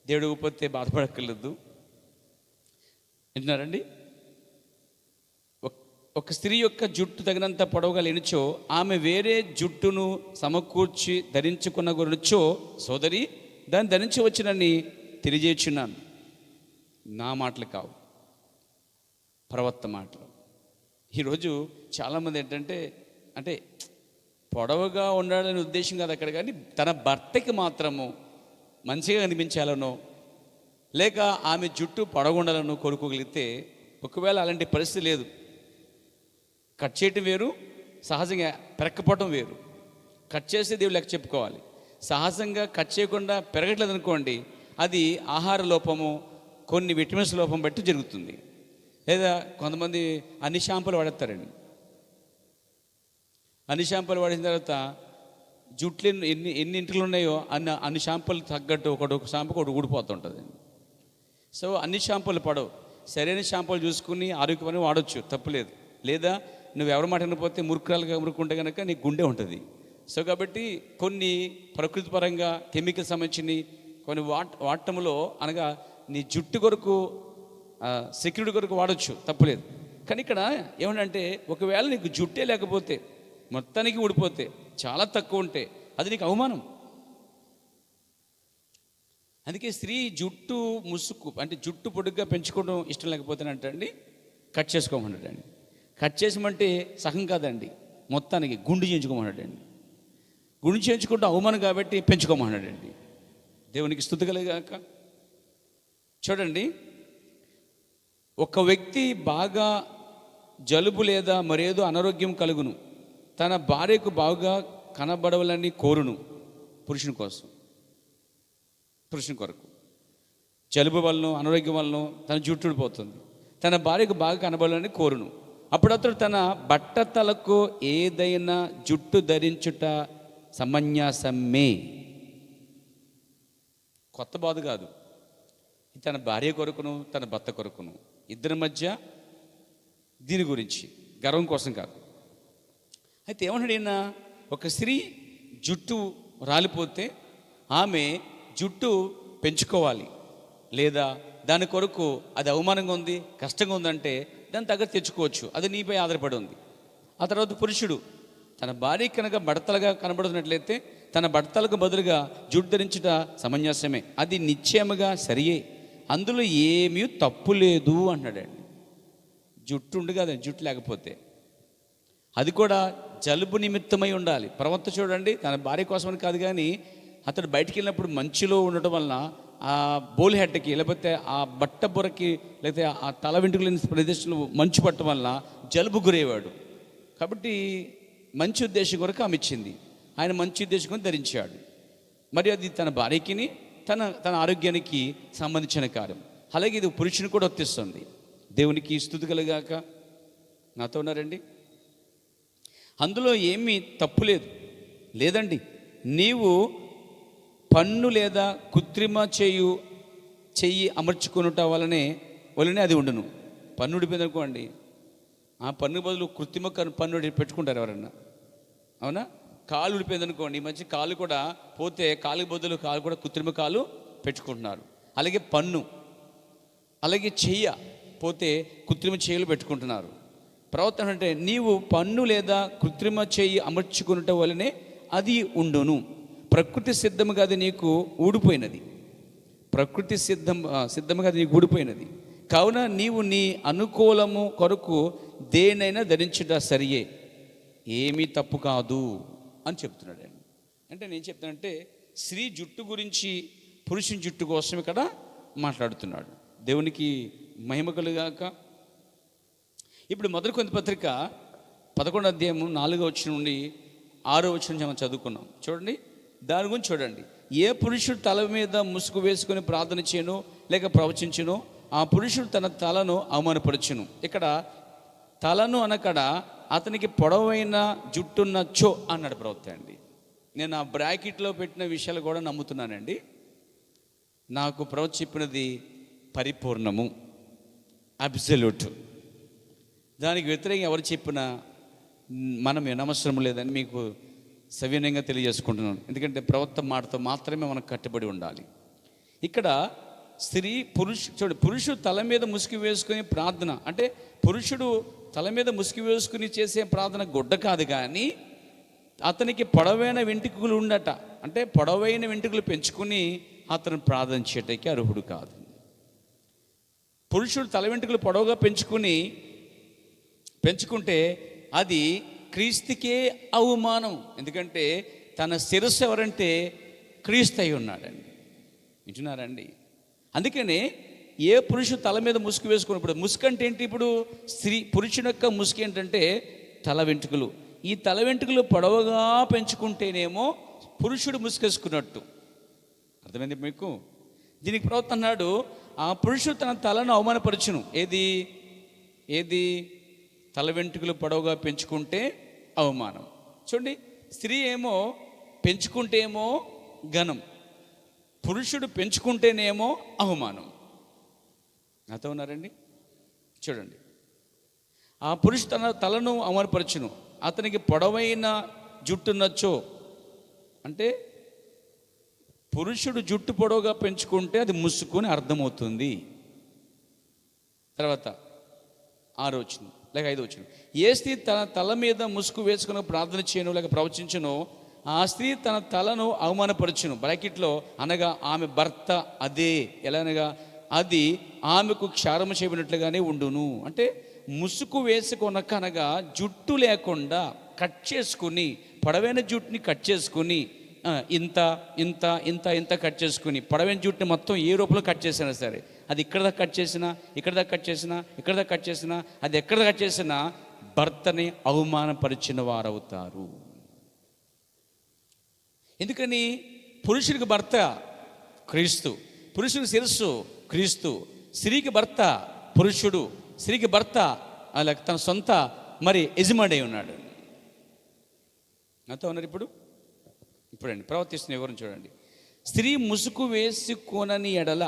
దేవుడు ఊపితే బాధపడక్కర్లేదు. వింటున్నారండి? ఒక స్త్రీ యొక్క జుట్టు తగినంత పొడవుగా లేనిచో ఆమె వేరే జుట్టును సమకూర్చి ధరించుకున్న గురించో సోదరి దాన్ని ధరించి వచ్చినని తెలియజేస్తున్నాను. నా మాటలు కావు, ప్రవక్త మాటలు. ఈరోజు చాలామంది అంటే పొడవుగా ఉండాలనే ఉద్దేశం కాదు అక్కడ, కానీ తన భర్తకి మాత్రము మంచిగా కనిపించాలనో లేక ఆమె జుట్టు పొడగుండాలనో కోరుకోగలిగితే, ఒకవేళ అలాంటి పరిస్థితి లేదు, కట్ చేయటం వేరు, సహజంగా పెరక్కపోవటం వేరు. కట్ చేస్తే దేవుడు లెక్క చెప్పుకోవాలి. సహజంగా కట్ చేయకుండా పెరగట్లేదు అనుకోండి, అది ఆహార లోపము, కొన్ని విటమిన్స్ లోపం బట్టి జరుగుతుంది. లేదా కొంతమంది అన్ని షాంపూలు వాడేస్తారండి. అన్ని షాంపూలు వాడిన తర్వాత జుట్లు ఎన్ని ఇంటిలు ఉన్నాయో అన్ని షాంపూలు తగ్గట్టు ఒక షాంపూ ఒకటి ఊడిపోతుంటుంది. సో అన్ని షాంపూలు పడవు. సరైన షాంపూలు చూసుకుని ఆరోగ్యమని వాడచ్చు, తప్పులేదు. లేదా నువ్వు ఎవరి మాట వినకపోతే మురుకురాలుగా మురుక్కుంటే కనుక నీకు గుండె ఉంటుంది. సో కాబట్టి కొన్ని ప్రకృతి పరంగా కెమికల్ సంబంధించి కొన్ని వాడటంలో అనగా నీ జుట్టు కొరకు సెక్యూరిటీ కొరకు వాడచ్చు, తప్పులేదు. కానీ ఇక్కడ ఏమంటే ఒకవేళ నీకు జుట్టే లేకపోతే, మొత్తానికి ఊడిపోతే, చాలా తక్కువ ఉంటే అది నీకు అవమానం. అందుకే స్త్రీ జుట్టు ముసుగు అంటే జుట్టు పొడుగ్గా పెంచుకోవడం ఇష్టం లేకపోతేనంటండి కట్ చేసుకోమన్నాడండి. కట్ చేసమంటే సగం కాదండి, మొత్తానికి గుండు చేయించుకోమన్నాడండి. గుండు చేయించుకుంటూ అవమానం కాబట్టి పెంచుకోమన్నాడండి. దేవునికి స్తుతి కలుగాక. చూడండి, ఒక వ్యక్తి బాగా జలుబు లేదా మరేదో అనారోగ్యం కలుగును, తన భార్యకు బాగా కనబడవాలని కోరును. పురుషుని కొరకు జలుబు వలన అనారోగ్యం వలన తన జుట్టు ఊడిపోతుంది, తన భార్యకు బాగా కనబడాలని కోరును. అప్పుడు అతడు తన బట్టతలకు ఏదైనా జుట్టు ధరించుట సమంజసమే. కొత్త బాధ కాదు, తన భార్య కొరకును తన భర్త కొరకును ఇద్దరి మధ్య దీని గురించి గర్వం కోసం కాదు. అయితే ఏమన్నాడు ఈయన, ఒక స్త్రీ జుట్టు రాలిపోతే ఆమె జుట్టు పెంచుకోవాలి, లేదా దాని కొరకు అది అవమానంగా ఉంది, కష్టంగా ఉందంటే దాని తగ్గట్టు తెచ్చుకోవచ్చు, అది నీపై ఆధారపడి ఉంది. ఆ తర్వాత పురుషుడు తన భార్య కనుక బడతలుగా కనబడుతున్నట్లయితే తన బడతలకు బదులుగా జుట్టు ధరించుట సమంజసమే, అది నిశ్చయముగా సరియే, అందులో ఏమీ తప్పు లేదు అన్నాడండి. జుట్టు ఉండు కాదు, జుట్టు లేకపోతే అది కూడా జలుబు నిమిత్తమై ఉండాలి. ప్రవక్త చూడండి, తన భార్య కోసమని కాదు, కానీ అతడు బయటికి వెళ్ళినప్పుడు మంచులో ఉండటం వలన ఆ బోల్ హెడ్కి లేకపోతే ఆ బట్ట బుర్రకి లేకపోతే ఆ తల వెంట్రుకల ప్రదేశంలో మంచు పట్టడం వలన జలుబు గురయ్యేవాడు. కాబట్టి మంచి ఉద్దేశం కొరకు ఆమె ఇచ్చింది, ఆయన మంచి ఉద్దేశం కొరకు ధరించాడు. మరి అది తన భార్యకి తన ఆరోగ్యానికి సంబంధించిన కార్యం. అలాగే ఇది పురుషుని కూడా వర్తిస్తుంది. దేవునికి స్తుతి కలుగాక. నాతో ఉన్నారండి? అందులో ఏమీ తప్పు లేదండి. నీవు పన్ను లేదా కృత్రిమ చెయ్యి అమర్చుకునుట వలనే అది ఉండును. పన్ను ఉడిపోయింది అనుకోండి, ఆ పన్ను బదులు కృత్రిమ పన్ను పెట్టుకుంటారు ఎవరన్నా, అవునా? కాలు ఉడిపోయింది అనుకోండి, ఈ మధ్య కాలు కూడా పోతే కాలు బదులు కాలు కూడా కృత్రిమ కాలు పెట్టుకుంటున్నారు. అలాగే పన్ను, అలాగే చెయ్య పోతే కృత్రిమ చెయ్యలు పెట్టుకుంటున్నారు. ప్రవర్తన అంటే నీవు పన్ను లేదా కృత్రిమ చెయ్యి అమర్చుకునుట వలనే అది ఉండును. ప్రకృతి సిద్ధముగా అది నీకు ఊడిపోయినది, కావున నీవు నీ అనుకూలము కొరకు దేనైనా ధరించుట సరియే, ఏమీ తప్పు కాదు అని చెప్తున్నాడు. అంటే నేను చెప్తానంటే స్త్రీ జుట్టు గురించి పురుషుని జుట్టు కోసం ఇక్కడ మాట్లాడుతున్నాడు. దేవునికి మహిమ కలుగాక. ఇప్పుడు మొదటి కొరింథీ పత్రిక 11వ అధ్యాయము 4వ వచనం నుండి 6వ వచనం మనం చదువుకున్నాం. చూడండి, దాని గురించి చూడండి. ఏ పురుషుడు తల మీద ముసుగు వేసుకొని ప్రార్థన చేయను లేక ప్రవచించును, ఆ పురుషుడు తన తలను అవమానపరచును. ఇక్కడ తలను అనకడ అతనికి పొడవైన జుట్టున్నచ్చో అన్నాడు ప్రవక్త అండి. నేను ఆ బ్రాకెట్లో పెట్టిన విషయాలు కూడా నమ్ముతున్నానండి. నాకు ప్రవక్త చెప్పినది పరిపూర్ణము, అబ్సల్యూట్. దానికి వ్యతిరేకంగా ఎవరు చెప్పినా మనం వినవసరం లేదని మీకు సవినయంగా తెలియజేసుకుంటున్నాను. ఎందుకంటే ప్రవక్త మాటతో మాత్రమే మనం కట్టుబడి ఉండాలి. ఇక్కడ పురుషుడు తల మీద ముసుగు వేసుకుని ప్రార్థన అంటే పురుషుడు తల మీద ముసుగు వేసుకుని చేసే ప్రార్థన గుడ్డ కాదు, కానీ అతనికి పొడవైన వెంట్రుకలు ఉండట, అంటే పొడవైన వెంట్రుకలు పెంచుకుని అతను ప్రార్థన చేయటానికి అర్హుడు కాదు. పురుషుడు తల వెంట్రుకలు పొడవుగా పెంచుకుంటే అది క్రీస్తుకే అవమానం. ఎందుకంటే తన శిరస్సు ఎవరంటే క్రీస్తు అయి ఉన్నాడండి. వింటున్నారండి? అందుకనే ఏ పురుషుడు తల మీద ముసుగు వేసుకున్నప్పుడు, ముసుగు అంటే ఏంటి? ఇప్పుడు పురుషుని యొక్క ముసుగు ఏంటంటే తల వెంట్రుకలు. ఈ తల వెంట్రుకలు పొడవుగా పెంచుకుంటేనేమో పురుషుడు ముసుగేసుకున్నట్టు. అర్థమైంది మీకు? దీనికి ప్రవక్త అన్నాడు, ఆ పురుషుడు తన తలను అవమానపరచును. ఏది తల వెంట్రుకలు పొడవుగా పెంచుకుంటే అవమానం. చూడండి, స్త్రీ ఏమో పెంచుకుంటేమో ఘనం, పురుషుడు పెంచుకుంటేనేమో అవమానం. నాతో ఉన్నారండి? చూడండి, ఆ పురుషుడు తన తలను అవమానపరచును, అతనికి పొడవైన జుట్టున్నచ్చో, అంటే పురుషుడు జుట్టు పొడవుగా పెంచుకుంటే అది ముసుకుని అర్థమవుతుంది. తర్వాత 6వ వచనం లేక 5వ వచనం, ఏ స్త్రీ తన తల మీద ముసుగు వేసుకుని ప్రార్థన చేయను లేక ప్రవచించును, ఆ స్త్రీ తన తలను అవమానపరచును. బ్రాకెట్లో అనగా ఆమె భర్త అదే, ఎలానగా అది ఆమెకు క్షారము చేయబడినట్లుగానే ఉండును. అంటే ముసుగు వేసుకొనకనగా జుట్టు లేకుండా కట్ చేసుకుని, పొడవైన జుట్టుని కట్ చేసుకుని ఇంత ఇంత ఇంత ఇంత కట్ చేసుకుని, పొడవైన జుట్టుని మొత్తం ఏ రూపంలో కట్ చేసినా సరే, అది ఇక్కడ దాకా కట్ చేసినా, ఇక్కడ దాకా కట్ చేసినా, ఇక్కడ దాకా కట్ చేసినా, అది ఎక్కడ కట్ చేసినా భర్తని అవమానపరిచిన వారవుతారు. ఎందుకని? పురుషుడికి భర్త క్రీస్తు, పురుషుని శిరస్సు క్రీస్తు, స్త్రీకి భర్త పురుషుడు, స్త్రీకి భర్త అలా తన సొంత యజమాని ఉన్నాడు. నాతో ఉన్నారు ఇప్పుడండి ప్రవర్తిస్తున్న వివరం చూడండి. స్త్రీ ముసుగు వేసుకొనని ఎడల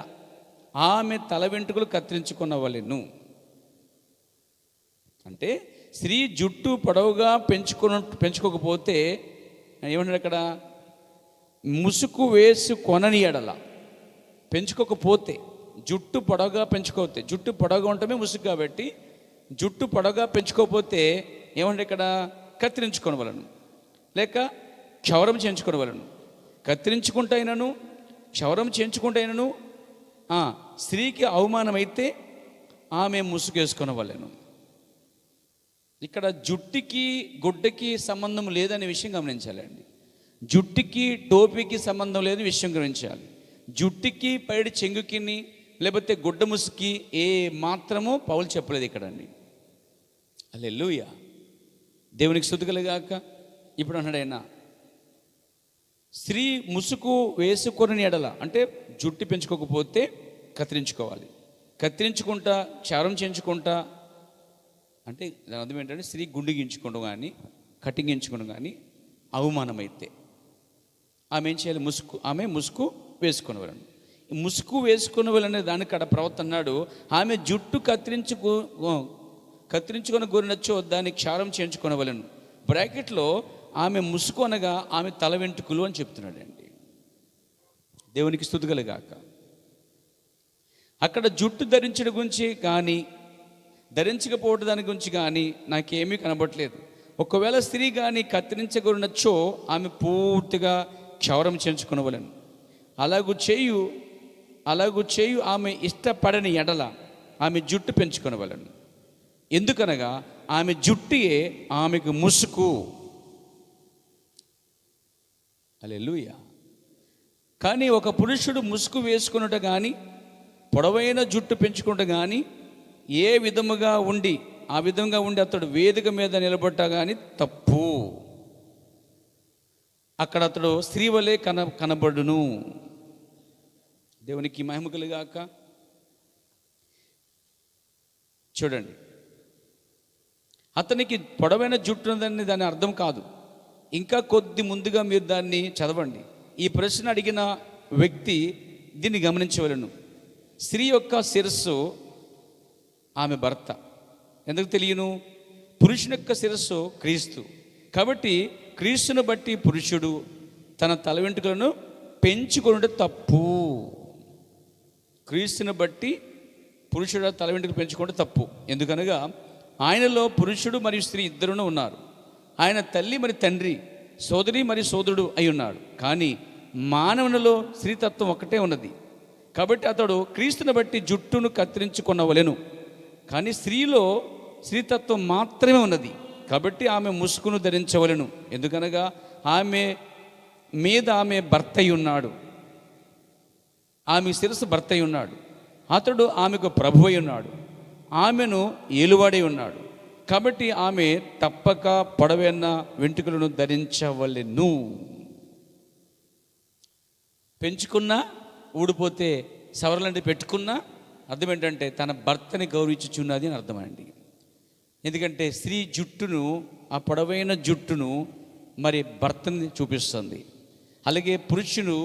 ఆమె తల వెంట్రుకలు కత్తిరించుకొనవలెను. అంటే స్త్రీ జుట్టు పొడవుగా పెంచుకోకపోతే ఏమన్నాడు అక్కడ? ముసుగు వేసుకొనని ఎడల, పెంచుకోకపోతే, జుట్టు పొడవుగా పెంచుకోతే, జుట్టు పొడవుగా ఉండటమే ముసుగు కాబట్టి జుట్టు పొడవుగా పెంచుకోకపోతే ఏమంటే ఇక్కడ కత్తిరించుకొనవలను లేక క్షౌరం చేయించుకొనవలను. కత్తిరించుకుంటైనను క్షౌరం చేయించుకుంటైనను స్త్రీకి అవమానమైతే ఆమె ముసుగేసుకొనవలెను. ఇక్కడ జుట్టుకి గుడ్డకి సంబంధం లేదనే విషయం గమనించాలండి. జుట్టుకి టోపీకి సంబంధం లేని విషయం గమనించాలి. జుట్టుకి పైడి చెంగుకిని లేకపోతే గుడ్డ ముసుకి ఏ మాత్రమో పౌలు చెప్పలేదు ఇక్కడ అండి. హల్లెలూయా, దేవునికి స్తుతి కలుగాక. ఇప్పుడు అన్నాడు ఆయన, స్త్రీ ముసుగు వేసుకొని ఎడల, అంటే జుట్టు పెంచుకోకపోతే కత్తిరించుకోవాలి, కత్తిరించుకుంటా క్షారం చేయించుకుంటా, అంటే దాని అర్థం ఏంటంటే స్త్రీ గుండెగించుకోవడం కానీ కట్టింగించుకోవడం కానీ అవమానమైతే ఆమె ఏం చేయాలి? ఆమె ముసుగు వేసుకునేవాళ్ళను. ముసుగు వేసుకునేవాళ్ళనే దానికి అక్కడ ప్రవక్త అన్నాడు, ఆమె జుట్టు కత్తిరించుకొని గోరినచ్చో దాన్ని క్షారం చేయించుకునేవాళ్ళను. బ్రాకెట్లో ఆమె ముసుగు అనగా ఆమె తల వెంట్రుకలు అని చెప్తున్నాడండి. దేవునికి స్తుతి కలుగాక. అక్కడ జుట్టు ధరించడం గురించి కానీ ధరించకపోవడం దాని గురించి కానీ నాకేమీ కనబడట్లేదు. ఒకవేళ స్త్రీ కానీ కత్తిరించగొనచ్చో ఆమె పూర్తిగా క్షౌరం చేయించుకునవలను. అలాగూ చేయు ఆమె ఇష్టపడని ఎడల ఆమె జుట్టు పెంచుకునవలను. ఎందుకనగా ఆమె జుట్టుయే ఆమెకు ముసుగు. హల్లెలూయా. కానీ ఒక పురుషుడు ముసుగు వేసుకున్నట కానీ పొడవైన జుట్టు పెంచుకుంట కానీ ఆ విధంగా ఉండి అతడు వేదిక మీద నిలబడ్డా కానీ తప్పు. అక్కడ అతడు స్త్రీ వలె కనబడును. దేవునికి మహిమ కలుగాక. చూడండి, అతనికి పొడవైన జుట్టు ఉన్నదని దాని అర్థం కాదు. ఇంకా కొద్ది ముందుగా మీరు దాన్ని చదవండి. ఈ ప్రశ్న అడిగిన వ్యక్తి దీన్ని గమనించవలను. స్త్రీ యొక్క శిరస్సు ఆమె భర్త. ఎందుకు తెలియను? పురుషుని యొక్క శిరస్సు క్రీస్తు. కాబట్టి క్రీస్తును బట్టి పురుషుడు తన తల వెంట్రుకలను పెంచుకొనుట తప్పు. క్రీస్తుని బట్టి పురుషుడు తల వెంట్రుకలు పెంచుకుంటే తప్పు. ఎందుకనగా ఆయనలో పురుషుడు మరియు స్త్రీ ఇద్దరును ఉన్నారు. ఆయన తల్లి మరి తండ్రి, సోదరి మరియు సోదరుడు అయి ఉన్నాడు. కానీ మానవునిలో స్త్రీతత్వం ఒక్కటే ఉన్నది. కాబట్టి అతడు క్రీస్తుని బట్టి జుట్టును కత్తిరించుకొనవలెను. కానీ స్త్రీలో స్త్రీతత్వం మాత్రమే ఉన్నది. కాబట్టి ఆమె ముసుగును ధరించవలెను. ఎందుకనగా ఆమె మీద ఆమె భర్త అయి ఉన్నాడు. ఆమె శిరస్సు భర్త అయి ఉన్నాడు. అతడు ఆమెకు ప్రభు అయి ఉన్నాడు. ఆమెను ఏలువాడై ఉన్నాడు. కాబట్టి ఆమె తప్పక పొడవైన వెంట్రుకలను ధరించవలెను. పెంచుకున్నా ఊడిపోతే సవరలంటే పెట్టుకున్నా అర్థం ఏంటంటే తన భర్తని గౌరవించుచున్నది అని అర్థమండి. ఎందుకంటే స్త్రీ జుట్టును, ఆ పొడవైన జుట్టును మరి భర్తని చూపిస్తుంది. అలాగే పురుషుడు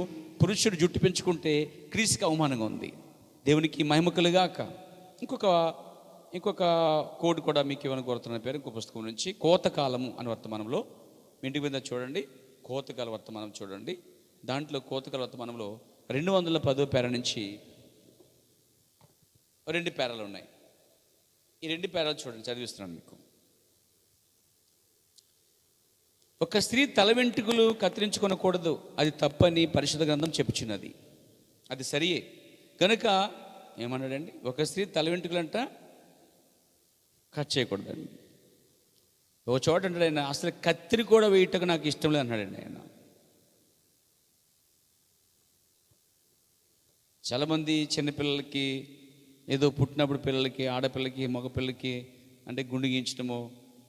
జుట్టు పెంచుకుంటే క్రీస్తుకి అవమానంగా ఉంది. దేవునికి మహిమ కలుగాక. ఇంకొక కోడ్ కూడా మీకు ఏమైనా కోరుతున్న పేరు ఇంకో పుస్తకం నుంచి, కోతకాలము అని వర్తమానంలో మీ ఇంటికి మీద చూడండి. కోతకాల వర్తమానం చూడండి. దాంట్లో కోతకాల వర్తమానంలో 210 పేర నుంచి 2 పేరాలు ఉన్నాయి. ఈ 2 పేరాలు చూడండి, చదివిస్తున్నాను మీకు. ఒక స్త్రీ తల వెంట్రుకలు కత్తిరించుకొనకూడదు, అది తప్పని పరిశుద్ధ గ్రంథం చెప్పుచున్నది. అది సరియే కనుక ఏమన్నాడండి, ఒక స్త్రీ తల వెంట్రుకలంట కట్ చేయకూడదండి. ఒక చోట అంటాడు ఆయన, అసలు కత్తిరి కూడా వేయటకు నాకు ఇష్టం లేదు అన్నాడండి ఆయన. చాలామంది చిన్నపిల్లలకి, ఏదో పుట్టినప్పుడు పిల్లలకి, ఆడపిల్లకి, మగపిల్లలకి అంటే గుండు గీయించడమో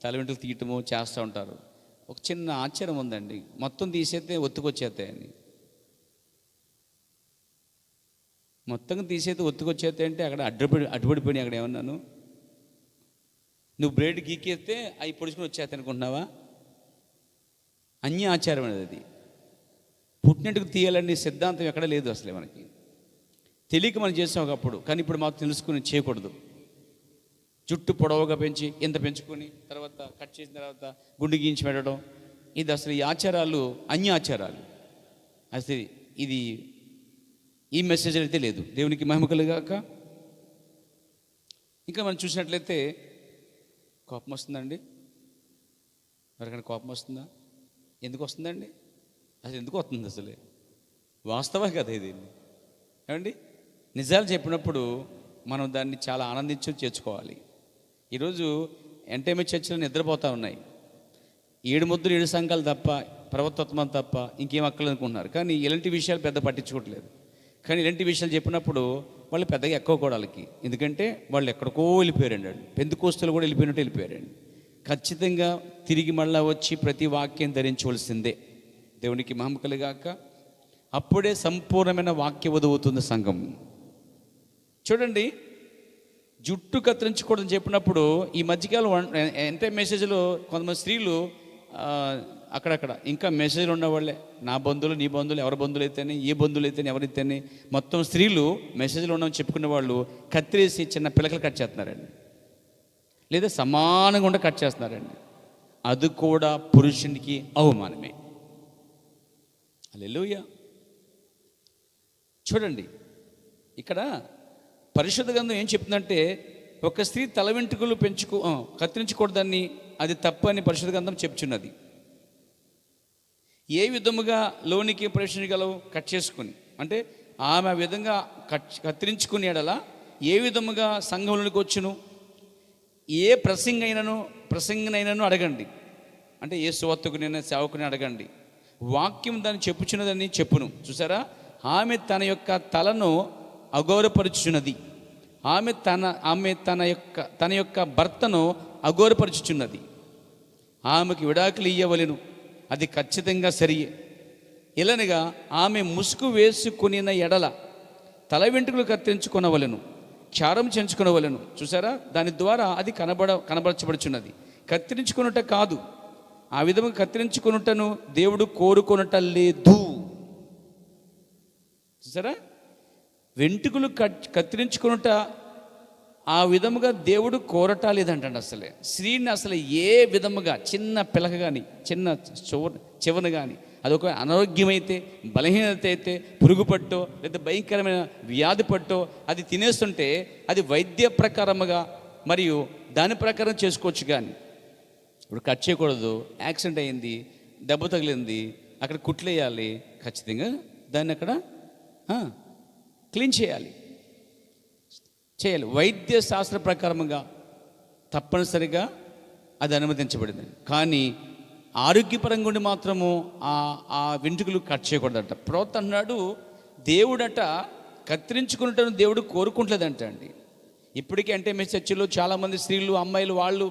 తల వెంట్రుకలు తీయటమో చేస్తూ ఉంటారు. ఒక చిన్న ఆశ్చర్యం ఉందండి, మొత్తం తీసేస్తే ఒత్తుకొచ్చేస్తాయని. మొత్తం తీసేస్తే ఒత్తుకొచ్చేస్తాయంటే అక్కడ అడ్డుపడిపోయినాయి. అక్కడ ఏమన్నాను, నువ్వు బ్రేడ్ గీకేస్తే అవి పొడుచుకుని వచ్చేస్తాయి అనుకుంటున్నావా? అన్య ఆచారం అనేది అది. పుట్టినట్టుకు తీయాలని సిద్ధాంతం ఎక్కడ లేదు అసలే. మనకి తెలియక మనం చేసాం ఒకప్పుడు, కానీ ఇప్పుడు మాకు తెలుసుకుని చేయకూడదు. జుట్టు పొడవుగా పెంచి ఇంత పెంచుకొని తర్వాత కట్ చేసిన తర్వాత గుండు గీయించి పెట్టడం, ఇది అసలు ఈ ఆచారాలు అన్య ఆచారాలు. అసలు ఇది ఈ మెసేజ్ అయితే లేదు. దేవునికి మహిమ కలుగాక. ఇంకా మనం చూసినట్లయితే కోపం వస్తుందండి. ఎవరికైనా కోపం వస్తుందా? ఎందుకు వస్తుందండి? అసలు ఎందుకు వస్తుంది? అసలే వాస్తవం కదా ఇది. ఏమండి, నిజాలు చెప్పినప్పుడు మనం దాన్ని చాలా ఆనందించి చేర్చుకోవాలి. ఈరోజు ఎంటైమెంట్ చర్చలు నిద్రపోతూ ఉన్నాయి. 7 ముద్దులు 7 సంఘాలు తప్ప, ప్రవర్తత్వం తప్ప ఇంకేం అక్కర్లేదు అనుకుంటున్నారు. కానీ ఇలాంటి విషయాలు పెద్ద పట్టించుకోవట్లేదు. కానీ ఇలాంటి విషయాలు చెప్పినప్పుడు వాళ్ళు పెద్దగా ఎక్కువ కూడా వాళ్ళకి, ఎందుకంటే వాళ్ళు ఎక్కడికో వెళ్ళిపోయారండి. పెందుకోస్తులు కూడా వెళ్ళిపోయారండి. ఖచ్చితంగా తిరిగి మళ్ళా వచ్చి ప్రతి వాక్యం ధరించవలసిందే. దేవునికి మహిమ కలుగాక. అప్పుడే సంపూర్ణమైన వాక్య వధువుతుంది సంఘం. చూడండి, జుట్టు కత్తిరించకూడదని చెప్పినప్పుడు ఈ మధ్యకాలం ఎంత మెసేజ్లో కొంతమంది స్త్రీలు అక్కడక్కడ ఇంకా మెసేజ్లు ఉన్నవాళ్ళే, నా బంధువులు, నీ బంధువులు, ఎవరి బంధువులు అయితేనే, ఏ బంధువులు అయితేనే, ఎవరైతేనే మొత్తం స్త్రీలు మెసేజ్లు ఉన్నామని చెప్పుకునే వాళ్ళు కత్తిరేసి చిన్న పిల్లకలు కట్ చేస్తున్నారండి, లేదా సమానంగా ఉండి కట్ చేస్తున్నారండి. అది కూడా పురుషునికి అవమానమే. హల్లెలూయా. చూడండి, ఇక్కడ పరిశుద్ధ గ్రంథం ఏం చెప్తుందంటే, ఒక స్త్రీ తల వెంట్రుకలు కత్తిరించకూడదని అది తప్పని పరిశుద్ధ గ్రంథం చెప్తున్నది. ఏ విధముగా లోనికి ప్రవేశించగలవు? కట్ చేసుకుని, అంటే ఆమె విధంగా కత్తిరించుకుని ఎడల ఏ విధముగా సంఘంలోనికి వచ్చును? ఏ ప్రసంగినైనాను అడగండి, అంటే ఏ సువార్తకునైనా సేవకుని అడగండి, వాక్యం దాన్ని చెప్పుచున్నదని చెప్పును. చూసారా, ఆమె తన యొక్క తలను అగౌరవపరుచుచున్నది. ఆమె తన యొక్క భర్తను అగౌరవపరుచుచున్నది. ఆమెకు విడాకులు ఇయ్యవలెను, అది ఖచ్చితంగా సరియే. ఇలానగా ఆమె ముసుగు వేసుకుని ఎడల తల వెంట్రుకలు కత్తిరించుకొనవలెను, క్షారం చెంచుకొనవలెను. చూసారా, దాని ద్వారా అది కనబరచబడుచున్నది. కత్తిరించుకొనుట కాదు, ఆ విధంగా కత్తిరించుకొనుటను దేవుడు కోరుకొనుట లేదు. చూసారా, వెంట్రుకలు కత్తిరించుకొనుట ఆ విధముగా దేవుడు కోరటా లేదంటండి. అసలే స్త్రీని అసలు ఏ విధముగా చిన్న పిలక కానీ, చిన్న చివన కానీ అదొక అనారోగ్యమైతే, బలహీనత అయితే, పురుగు పట్టో లేదా భయంకరమైన వ్యాధి పట్టో అది తినేస్తుంటే అది వైద్య ప్రకారముగా మరియు దాని ప్రకారం చేసుకోవచ్చు. కానీ ఇప్పుడు కట్ చేయకూడదు, యాక్సిడెంట్ అయింది, దెబ్బ తగిలింది, అక్కడ కుట్లేయాలి, ఖచ్చితంగా దాన్ని అక్కడ క్లీన్ చేయాలి. వైద్య శాస్త్ర ప్రకారముగా తప్పనిసరిగా అది అనుమతించబడింది. కానీ ఆరోగ్యపరంగా ఉండి మాత్రము ఆ వెంట్రుకలు కట్ చేయకూడదట. ప్రవక్త అన్నాడు, దేవుడట కత్తిరించుకున్నట్టు దేవుడు కోరుకుంటలేదంట అండి. ఇప్పటికీ అంటే మీ చర్చిలో చాలామంది స్త్రీలు, అమ్మాయిలు వాళ్ళు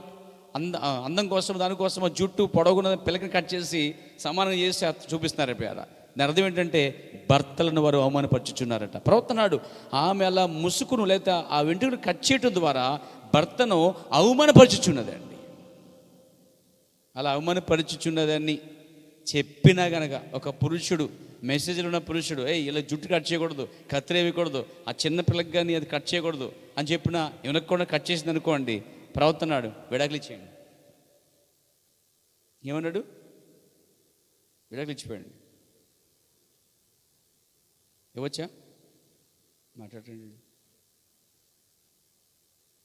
అందం కోసం దానికోసం జుట్టు పొడవుకున్న పిల్లకని కట్ చేసి సమానంగా చేసి చూపిస్తున్నారు. దాని అర్థం ఏంటంటే భర్తలను వారు అవమానపరుచుచున్నారట. ప్రవక్త అన్నాడు, ఆమె అలా ముసుకును లేదా ఆ వెంట్రుకను కట్ చేయటం ద్వారా భర్తను అవమానపరుచుచున్నదండి. అలా అవమానపరుచుచున్నదాన్ని చెప్పినా గనక ఒక పురుషుడు, మెసేజ్లో ఉన్న పురుషుడు, ఇలా జుట్టు కట్ చేయకూడదు, కత్తిరేయకూడదు, ఆ చిన్న పిల్లకి కానీ అది కట్ చేయకూడదు అని చెప్పినా వెనక్కుండా కట్ చేసింది అనుకోండి, ప్రవక్త అన్నాడు, విడాకులు ఇచ్చేయండి. ఏమన్నాడు? విడాకులు ఇచ్చిపోయండి. ఇవ్వచ్చా? మాట్లాడండి.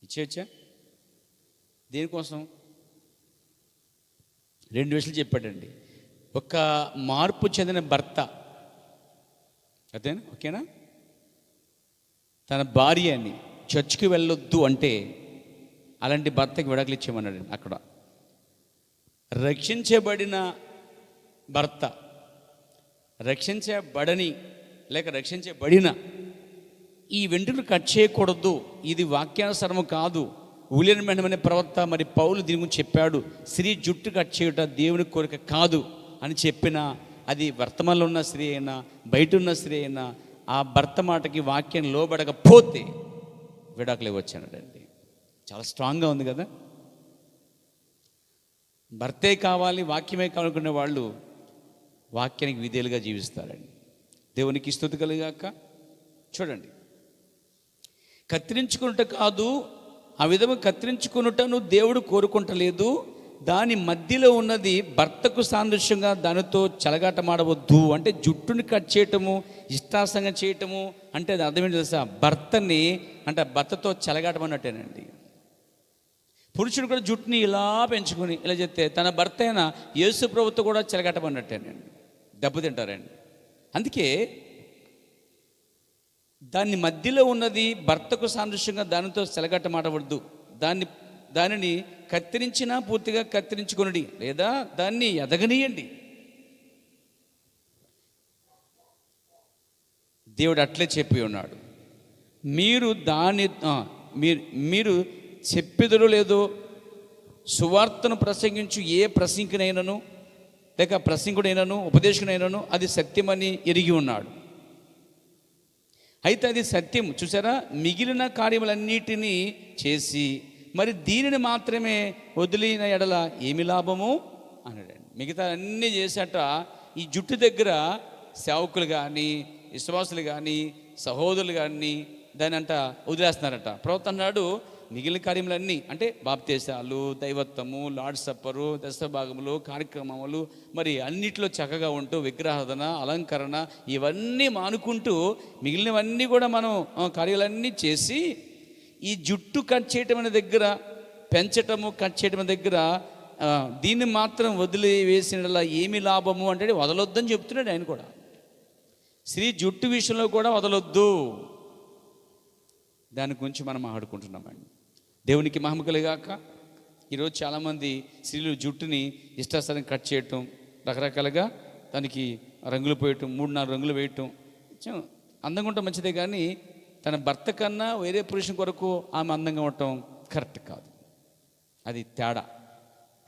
ఇచ్చేయచ్చా? దేనికోసం? 2 విషయాలు చెప్పాడండి. ఒక మార్పు చెందిన భర్త, అదేనా? ఓకేనా? తన భార్యని చర్చికి వెళ్ళొద్దు అంటే అలాంటి భర్తకి విడాకులు ఇచ్చేయమన్నాడు. అక్కడ రక్షించబడిన భర్త, రక్షించబడని లేక రక్షించబడిన ఈ వెంట్రుకలు కట్ చేయకూడదు, ఇది వాక్యానుసారము కాదు, విలియం బ్రాన్హామ్ అనే ప్రవక్త మరి పౌలు దీని గురించి చెప్పాడు, స్త్రీ జుట్టు కట్ చేయుట దేవుని కోరిక కాదు అని చెప్పిన, అది వర్తమానంలో ఉన్న స్త్రీ అయినా బయట ఉన్న స్త్రీ అయినా ఆ భర్త మాటకి వాక్యం లోబడకపోతే విడాకులు ఇవ్వచ్చన్నాడండి. చాలా స్ట్రాంగ్గా ఉంది కదా. భర్తే కావాలి, వాక్యమే కావాలనుకునే వాళ్ళు వాక్యానికి విధేయులుగా జీవిస్తారండి. దేవునికి స్తుతి కలుగాక. చూడండి, కత్తిరించుకున్నట్టు కాదు, ఆ విధంగా కత్తిరించుకున్నటను దేవుడు కోరుకుంటలేదు. దాని మధ్యలో ఉన్నది భర్తకు సాదృశ్యంగా దానితో చెలగాటమాడవద్దు. అంటే జుట్టుని కట్ చేయటము, ఇష్టాసంగా చేయటము అంటే అది అర్థమేంటి తెలుసా? భర్తని అంటే భర్తతో చెలగాటమన్నట్టేనండి. పురుషుడు కూడా జుట్టుని ఇలా పెంచుకుని ఇలా చెప్తే తన భర్త అయిన యేసు ప్రభుతో కూడా చెలగాటమన్నట్టేనండి. దెబ్బతింటారండి. అందుకే దాని మధ్యలో ఉన్నది భర్తకు సాదృశ్యంగా దానితో చెలగాటమాడవద్దు. దానిని కత్తిరించినా పూర్తిగా కత్తిరించుకొనుడి, లేదా దాన్ని ఎదగనీయండి. దేవుడు అట్లే చెప్పి ఉన్నాడు. మీరు చెప్పెదరో లేదో సువార్తను ప్రసంగించు ఏ ప్రసంగినైనను లేక ప్రసంగుడైనను ఉపదేశకుడైనను అది సత్యమని ఎరిగి ఉన్నాడు. అయితే అది సత్యం. చూసారా, మిగిలిన కార్యములన్నిటినీ చేసి మరి దీనిని మాత్రమే వదిలిన ఎడల ఏమి లాభము అన్నాడండి. మిగతా అన్నీ చేశాట ఈ జుట్టు దగ్గర సేవకులు కానీ విశ్వాసులు కానీ సహోదరులు కానీ దాని అంట వదిలేస్తున్నారట. ప్రవక్త అన్నాడు, మిగిలిన కార్యములన్నీ అంటే బాప్తీసాలు, దైవత్వము, లార్డ్ సప్పరు, దశభాగములు, కార్యక్రమములు మరి అన్నిట్లో చక్కగా ఉంటూ విగ్రహాధన, అలంకరణ ఇవన్నీ మానుకుంటూ మిగిలినవన్నీ కూడా మనం కార్యాలన్నీ చేసి ఈ జుట్టు కట్ చేయటం అనే దగ్గర, పెంచటము కట్ చేయటం దగ్గర దీన్ని మాత్రం వదిలి వేసినలా ఏమి లాభము అంటే వదలొద్దని చెప్తున్నాడు ఆయన కూడా. స్త్రీ జుట్టు విషయంలో కూడా వదలొద్దు. దాని గురించి మనం ఆడుకుంటున్నామండి. దేవునికి మహిమ కలుగాక. ఈరోజు చాలామంది స్త్రీలు జుట్టుని ఇష్టాసారం కట్ చేయటం, రకరకాలుగా దానికి రంగులు పోయటం, 3-4 రంగులు వేయటం అందంగా ఉండటం మంచిదే. కానీ తన భర్త కన్నా వేరే పురుషుని కొరకు ఆమె అందంగా ఉండటం కరెక్ట్ కాదు. అది తేడా,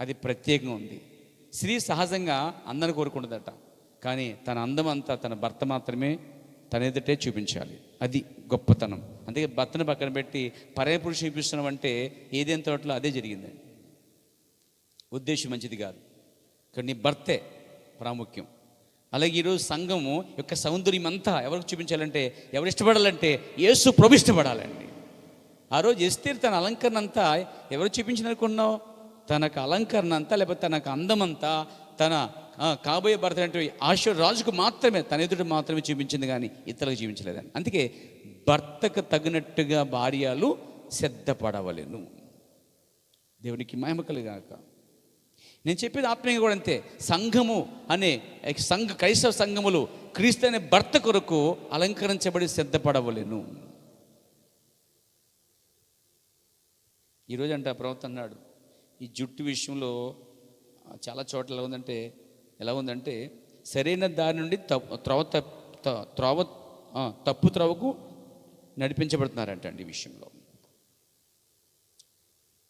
అది ప్రత్యేకంగా ఉంది. స్త్రీ సహజంగా అందాన్ని కోరుకుంటుందట, కానీ తన అందం అంతా తన భర్త మాత్రమే తన ఎదుటే చూపించాలి. అది గొప్పతనం. అందుకే భర్తను పక్కన పెట్టి పరాయి పురుషుని చూపిస్తున్నాం అంటే ఏదేం తోటలో అదే జరిగిందండి. ఉద్దేశం మంచిది కాదు, కానీ నీ భర్తే ప్రాముఖ్యం. అలాగే ఈరోజు సంఘము యొక్క సౌందర్యం అంతా ఎవరికి చూపించాలంటే, ఎవరు ఇష్టపడాలంటే యేసు ప్రభు ఇష్టపడాలండి. ఆ రోజు ఎస్తేరు తన అలంకరణ అంతా ఎవరు చూపించిననుకున్నావు? తనకు అలంకరణ అంతా లేకపోతే తనకు అందం అంతా, తన కాబోయే భర్త అంటే ఆశ్చర్య రాజుకు మాత్రమే, తన ఎదుట మాత్రమే చూపించింది కానీ ఇతరులకు చూపించలేదని. అందుకే భర్తకు తగినట్టుగా భార్యలు సిద్ధపడవలెను. దేవునికి మహిమ కలుగాక. నేను చెప్పేది ఆత్మీయంగా కూడా అంతే. సంఘము అనే క్రైస్తవ సంఘములు క్రీస్తు అనే భర్త కొరకు అలంకరించబడి సిద్ధపడవలెను. ఈరోజు అంటే ఆ ప్రవక్త అన్నాడు, ఈ జుట్టు విషయంలో చాలా చోట్ల ఎలా ఉందంటే సరైన దారి నుండి తప్పు త్రోవకు నడిపించబడుతున్నారంట అండి. ఈ విషయంలో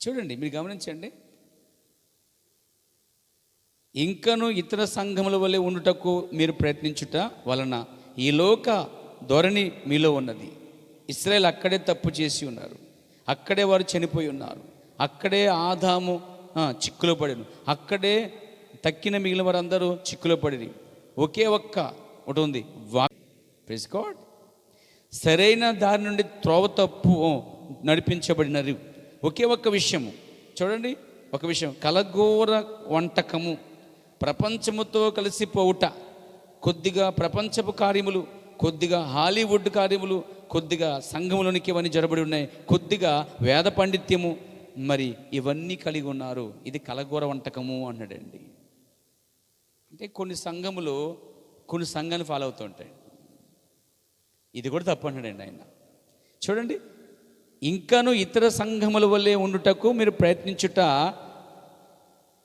చూడండి, మీరు గమనించండి. ఇంకను ఇతర సంఘముల వలె ఉండుటకు మీరు ప్రయత్నించుట వలన ఈ లోక ధోరణి మీలో ఉన్నది. ఇశ్రాయేలు అక్కడే తప్పు చేసి ఉన్నారు, అక్కడే వారు చనిపోయి ఉన్నారు, అక్కడే ఆదాము చిక్కులో పడిను, అక్కడే తక్కిన మిగిలిన వారందరూ చిక్కులో పడి. ఒకే ఒకటి ఉంది, ప్రైజ్ గాడ్, సరైన దారి నుండి త్రోవ తప్పు నడిపించబడినారు. ఒకే ఒక్క విషయము చూడండి, ఒక విషయం, కలగూర వంటకము, ప్రపంచముతో కలిసిపోవుట, కొద్దిగా ప్రపంచపు కార్యములు, కొద్దిగా హాలీవుడ్ కార్యములు, కొద్దిగా సంఘములోనికి ఇవన్నీ జరబడి ఉన్నాయి, కొద్దిగా వేద పండిత్యము, మరి ఇవన్నీ కలిగి ఉన్నారు. ఇది కలగూర వంటకము అన్నాడండి. అంటే కొన్ని సంఘాన్ని ఫాలో అవుతూ ఉంటాయి. ఇది కూడా తప్పు అన్నాడండి ఆయన. చూడండి, ఇంకను ఇతర సంఘముల వల్లే ఉండుటకు మీరు ప్రయత్నించుట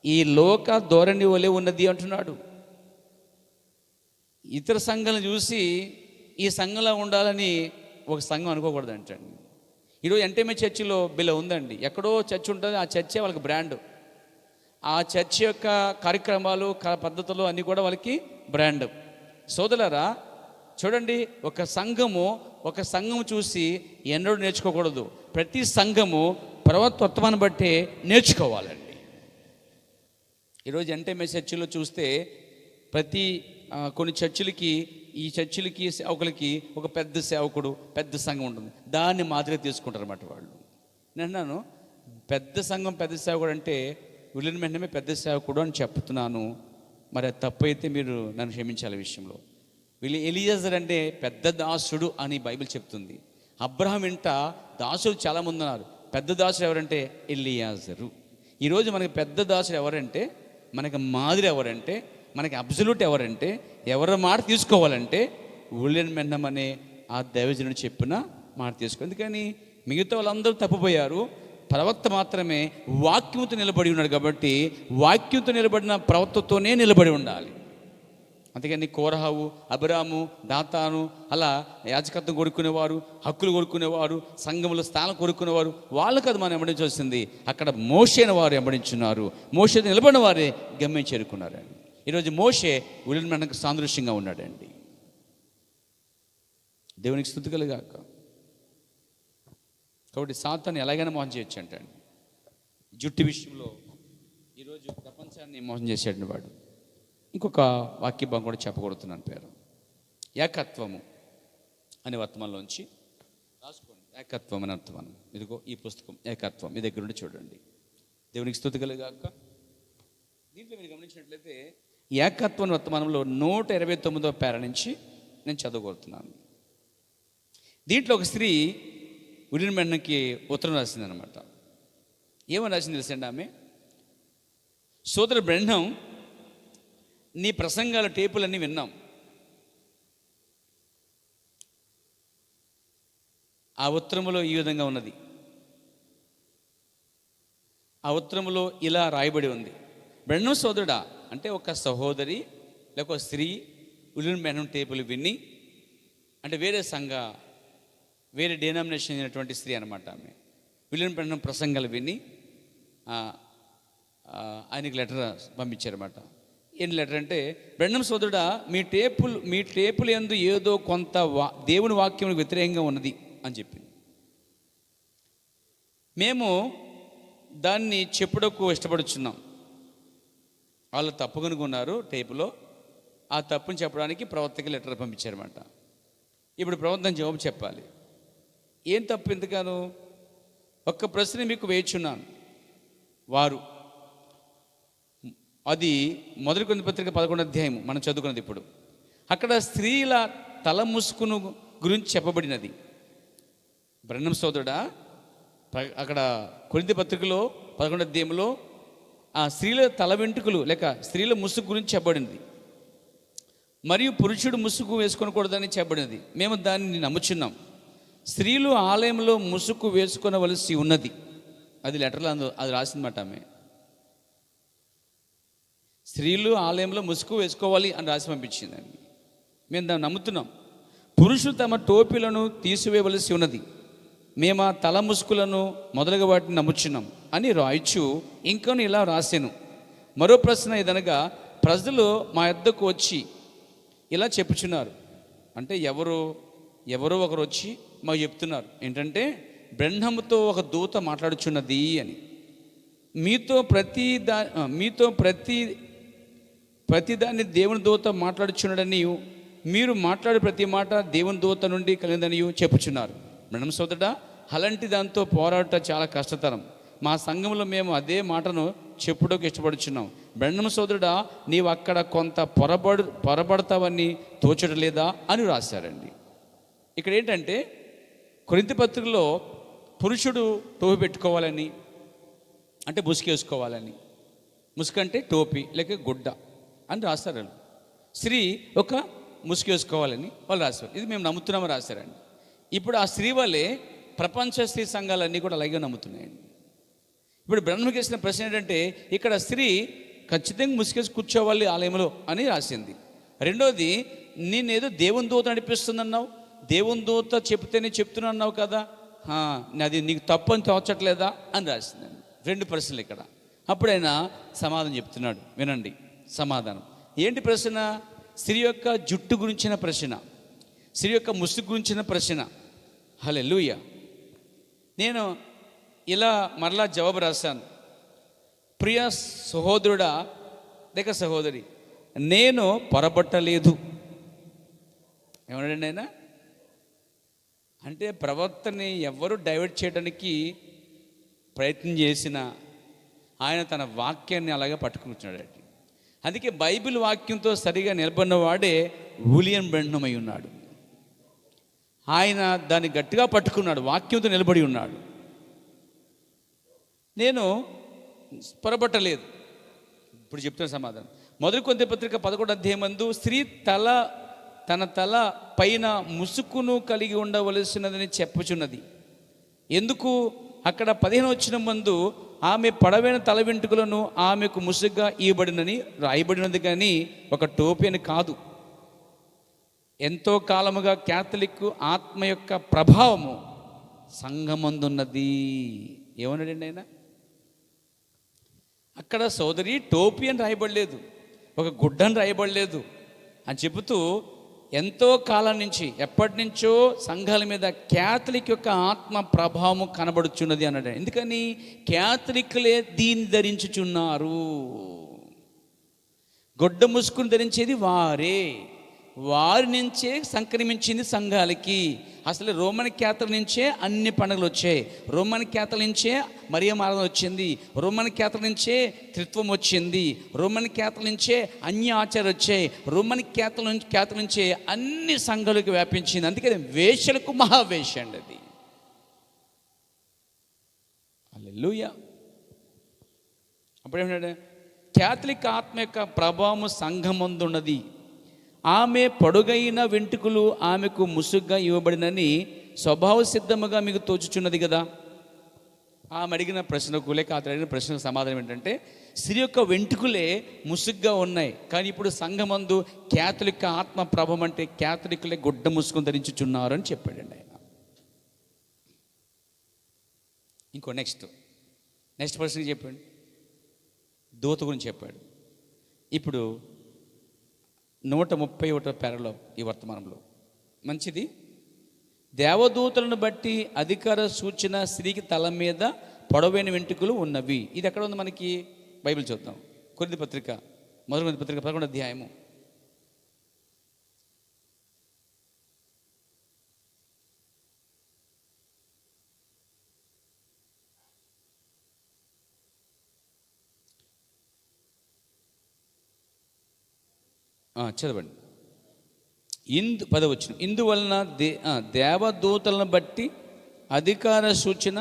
ఈ లోక ధోరణి వలె ఉన్నది అంటున్నాడు. ఇతర సంఘాలను చూసి ఈ సంఘంలో ఉండాలని ఒక సంఘం అనుకోకూడదు అంటండి. ఈరోజు ఎన్టీఎంఏ చర్చిలో బిల్ల ఉందండి, ఎక్కడో చర్చ్ ఉంటుంది, ఆ చర్చే వాళ్ళకి బ్రాండ్. ఆ చర్చ్ యొక్క కార్యక్రమాలు పద్ధతులు అన్నీ కూడా వాళ్ళకి బ్రాండ్. సోదరులారా చూడండి, ఒక సంఘము చూసి ఎన్నడూ నేర్చుకోకూడదు. ప్రతి సంఘము ప్రవర్తత్వాన్ని బట్టే నేర్చుకోవాలండి. ఈరోజు ఎన్టీఎంఏ చర్చిలో చూస్తే కొన్ని చర్చిలకి, ఈ చర్చిలకి సేవకులకి ఒక పెద్ద సేవకుడు, పెద్ద సంఘం ఉంటుంది, దాన్ని మాదిరిగా తీసుకుంటారు అన్నమాట వాళ్ళు. నేను అన్నాను, పెద్ద సంఘం పెద్ద సేవకుడు అంటే విలియన్ మెన్హమే పెద్ద సేవకుడు అని చెప్తున్నాను. మరి అది తప్పు అయితే మీరు నన్ను క్షమించాలి. విషయంలో ఎలియాజర్ అంటే పెద్ద దాసుడు అని బైబిల్ చెప్తుంది. అబ్రహాం ఇంట దాసులు చాలామంది ఉన్నారు, పెద్ద దాసుడు ఎవరంటే ఎలియాజరు. ఈరోజు మనకి పెద్ద దాసుడు ఎవరంటే, మనకి మాదిరి ఎవరంటే, మనకి అబ్సల్యూట్ ఎవరంటే, ఎవరి మాట తీసుకోవాలంటే విలియన్ మెన్హం అనే ఆ దైవజనుడు చెప్పిన మాట తీసుకో. ఎందుకని మిగతా వాళ్ళందరూ తప్పిపోయారు, ప్రవక్త మాత్రమే వాక్యంతో నిలబడి ఉన్నాడు. కాబట్టి వాక్యంతో నిలబడిన ప్రవక్తతోనే నిలబడి ఉండాలి. అందుకని కోరహావు, అబ్రాము, దాతాను అలా యాజకత్వం కొడుకునేవారు, హక్కులు కొడుకునేవారు, సంఘములో స్థానం కొడుకునేవారు, వాళ్ళకు అది మనం వెంబడించాల్సింది. అక్కడ మోషేని వారు వెంబడించున్నారు, మోషే నిలబడిన వారే గమ్యం చేరుకున్నారండి. ఈరోజు మోషే విలియన్ మెన్హంకు సాదృశ్యంగా ఉన్నాడండి. దేవునికి స్తుతి కలుగాక. కాబట్టి సాతాన్ని ఎలాగైనా మోసం చేయొచ్చు అంటండి. జుట్టు విషయంలో ఈరోజు ప్రపంచాన్ని మోసం చేసాడు వాడు. ఇంకొక వాక్యభాగం కూడా చెప్పగలుగుతున్నాను. పేరు ఏకత్వము అనే వర్తమానంలోంచి రాసుకోండి. ఏకత్వం అనే వర్తమానం, ఇదిగో ఈ పుస్తకం ఏకత్వం మీ దగ్గర నుండి చూడండి. దేవునికి స్తుతి కలుగాక. దీంట్లో మీరు గమనించినట్లయితే ఏకత్వం వర్తమానంలో 129వ పేర నుంచి నేను చదవగలుగుతున్నాను. దీంట్లో ఒక స్త్రీ విలియన్ మెన్హంకి ఉత్తరం రాసిందనమాట. ఏమని రాసింది తెలుసండి ఆమె? సోదరు బ్రెన్హం, నీ ప్రసంగాల టేపులన్నీ విన్నాం. ఆ ఉత్తరములో ఈ విధంగా ఉన్నది. ఆ ఉత్తరములో ఇలా రాయబడి ఉంది, బ్రెన్హం సోదరుడా, అంటే ఒక సహోదరి లేక ఒక స్త్రీ విలియన్ మెన్హం టేపులు విని, అంటే వేరే డినామినేషన్ అయినటువంటి స్త్రీ అనమాట ఆమె. విలియన్ మెన్హం ప్రసంగాలు విని ఆయనకి లెటర్ పంపించారన్నమాట. ఏం లెటర్ అంటే, బ్రెన్హం సోదరుడా, మీ టేపులు యందు ఏదో కొంత దేవుని వాక్యం వ్యతిరేకంగా ఉన్నది అని చెప్పింది. మేము దాన్ని చెప్పుటకు ఇష్టపడుచున్నాం. వాళ్ళు తప్పు కనుగొన్నారు టేపులో, ఆ తప్పుని చెప్పడానికి ప్రవక్తకి లెటర్ పంపించారన్నమాట. ఇప్పుడు ప్రవక్త జవాబు చెప్పాలి. ఏం తప్పు ఎందుకను? ఒక్క ప్రశ్న మీకు వేచున్నాను. వారు అది మొదటి కొరింథీ పత్రిక 11వ అధ్యాయం మనం చదువుకున్నది ఇప్పుడు. అక్కడ స్త్రీల తల ముసుకును గురించి చెప్పబడినది. బ్రహ్మం సోదరుడా, అక్కడ కొరింథీ పత్రికలో 11వ అధ్యాయంలో ఆ స్త్రీల తల వెంట్రుకలు లేక స్త్రీల ముసుగు గురించి చెప్పబడింది. మరియు పురుషుడు ముసుగు వేసుకొనకూడదని చెప్పబడినది. మేము దాన్ని నమ్ముచున్నాం. స్త్రీలు ఆలయంలో ముసుగు వేసుకొనవలసి ఉన్నది. అది లెటర్లో అది రాసిందన్నమాట. ఆమె స్త్రీలు ఆలయంలో ముసుగు వేసుకోవాలి అని రాసి పంపించిందండి. మేము దాన్ని నమ్ముతున్నాం. పురుషులు తమ టోపీలను తీసివేయవలసి ఉన్నది. మేము ఆ తల ముసుగులను మొదలగు వాటిని నమ్ముచున్నాం అని రాయచ్చు. ఇంకొన్ని ఇలా రాశాను. మరో ప్రశ్న ఏదనగా, ప్రజలు మా యొద్దకు వచ్చి ఇలా చెప్పుచున్నారు. అంటే ఎవరో ఒకరు వచ్చి మాకు చెప్తున్నారు ఏంటంటే, బ్రహ్మముతో ఒక దూత మాట్లాడుచున్నది అని. మీతో ప్రతిదాన్ని దేవుని దూత మాట్లాడుచున్నాడని, మీరు మాట్లాడే ప్రతి మాట దేవుని దూత నుండి కలిగిందని చెప్పుచున్నారు. బ్రహ్మ సోదరుడా, అలాంటి దాంతో పోరాట చాలా కష్టతరం. మా సంఘంలో మేము అదే మాటను చెప్పుటకు ఇష్టపడుచున్నాం. బ్రహ్మ సోదరుడా, నీవు అక్కడ కొంత పొరబడతావని తోచడం లేదా అని రాశారండి. ఇక్కడ ఏంటంటే, కొరింథీ పత్రికలో పురుషుడు టోపీ పెట్టుకోవాలని, అంటే ముసుకేసుకోవాలని, ముసుకంటే టోపీ లేక గుడ్డ అని రాస్తారు. స్త్రీ ఒక ముసుకేసుకోవాలని వాళ్ళు రాశారు. ఇది మేము నమ్ముతున్నామని రాశారండి. ఇప్పుడు ఆ స్త్రీ వల్లే ప్రపంచ స్త్రీ సంఘాలన్నీ కూడా అలాగే నమ్ముతున్నాయండి. ఇప్పుడు బ్రహ్మకి వేసిన ప్రశ్న ఏంటంటే, ఇక్కడ స్త్రీ ఖచ్చితంగా ముసుకేసి కూర్చోవాలి ఆలయంలో అని రాసింది. రెండోది, నేనేదో దేవుని దూత నడిపిస్తుందన్నావు, దేవుని దూత చెప్తేనే చెప్తున్నావు కదా, అది నీకు తప్పు అని తోచట్లేదా అని రాసిందండి. రెండు ప్రశ్నలు ఇక్కడ. అప్పుడైనా సమాధానం చెప్తున్నాడు. వినండి సమాధానం. ఏంటి ప్రశ్న? స్త్రీ యొక్క జుట్టు గురించిన ప్రశ్న, స్త్రీ యొక్క ముసుగు గురించిన ప్రశ్న. హల్లెలూయా. నేను ఇలా మరలా జవాబు రాశాను. ప్రియ సహోదరుడా లేక సహోదరి, నేను పొరబట్టలేదు. ఏమన్నాడండి ఆయన? అంటే ప్రవర్తనని ఎవరు డైవర్ట్ చేయడానికి ప్రయత్నం చేసినా ఆయన తన వాక్యాన్ని అలాగే పట్టుకుంటున్నాడు. అందుకే బైబిల్ వాక్యంతో సరిగా నిలబడిన వాడే విలియం బ్రెన్హమ్ అయి ఉన్నాడు. ఆయన దాన్ని గట్టిగా పట్టుకున్నాడు, వాక్యంతో నిలబడి ఉన్నాడు. నేను పొరబట్టలేదు. ఇప్పుడు చెప్తున్న సమాధానం. మొదటి కొరింథీ పత్రిక 11వ అధ్యాయమందు స్త్రీ తన తల పైన ముసుకును కలిగి ఉండవలసినదని చెప్పుచున్నది. ఎందుకు? అక్కడ 15వ వచనం మందు ఆమె పొడవైన తల వెంట్రుకలను ఆమెకు ముసుగ్గా ఇవ్వబడినని రాయబడినది, కానీ ఒక టోపీ అని కాదు. ఎంతో కాలముగా క్యాథలిక్ ఆత్మ యొక్క ప్రభావము సంఘమందున్నది. ఏమన్నాడండి ఆయన? అక్కడ సోదరి టోపీ అని రాయబడలేదు, ఒక గుడ్డని రాయబడలేదు అని చెబుతూ ఎంతో కాలం నుంచి ఎప్పటి నుంచో సంఘాల మీద క్యాథలిక్ యొక్క ఆత్మ ప్రభావం కనబడుచున్నది అన్నాడు. ఎందుకని? క్యాథలిక్లే దీన్ని ధరించుచున్నారు. గొడ్డ ముసుకుని ధరించేది వారి నుంచే సంక్రమించింది సంఘాలకి. అసలు రోమన్ క్యాథలిక్ నుంచే అన్ని పండుగలు వచ్చాయి. రోమన్ క్యాథలిక్ నుంచే మరియ ఆరాధన వచ్చింది. రోమన్ క్యాథలిక్ నుంచే త్రిత్వం వచ్చింది. రోమన్ క్యాథలిక్ నుంచే అన్య ఆచారాలు వచ్చాయి. రోమన్ క్యాథలిక్ నుంచే అన్ని సంఘాలకు వ్యాపించింది. అందుకే వేషలకు మహావేష అండి అది. హల్లెలూయా. అప్పుడేమంటాడు? క్యాథలిక్ ఆత్మ యొక్క ప్రభావం సంఘమందున్నది. ఆమె పొడుగైన వెంట్రుకలు ఆమెకు ముసుగ్గా ఇవ్వబడినని స్వభావ సిద్ధముగా మీకు తోచుచున్నది కదా. ఆమె అడిగిన ప్రశ్నకు లేక అతను అడిగిన ప్రశ్నకు సమాధానం ఏంటంటే, స్త్రీ యొక్క వెంట్రుకలే ముసుగ్గా ఉన్నాయి, కానీ ఇప్పుడు సంఘమందు క్యాథలిక్ ఆత్మ ప్రభావం అంటే క్యాథలిక్లే గుడ్డ ముసుగును ధరించుచున్నారు అని చెప్పాడండి ఆయన. ఇంకో నెక్స్ట్ ప్రశ్న చెప్పండి. దూత గురించి చెప్పాడు. ఇప్పుడు 131వ పేరలో ఈ వర్తమానంలో మంచిది. దేవదూతలను బట్టి అధికార సూచన స్త్రీకి తల మీద పొడవైన వెంట్రుకలు ఉన్నవి. ఇది ఎక్కడ ఉంది మనకి? బైబిల్ చూద్దాం. కొరింథీ పత్రిక, మొదటి కొరింథీ పత్రిక 11వ అధ్యాయము. చదవండి. పదవచనం, ఇందువలన దేవదూతలను బట్టి అధికార సూచన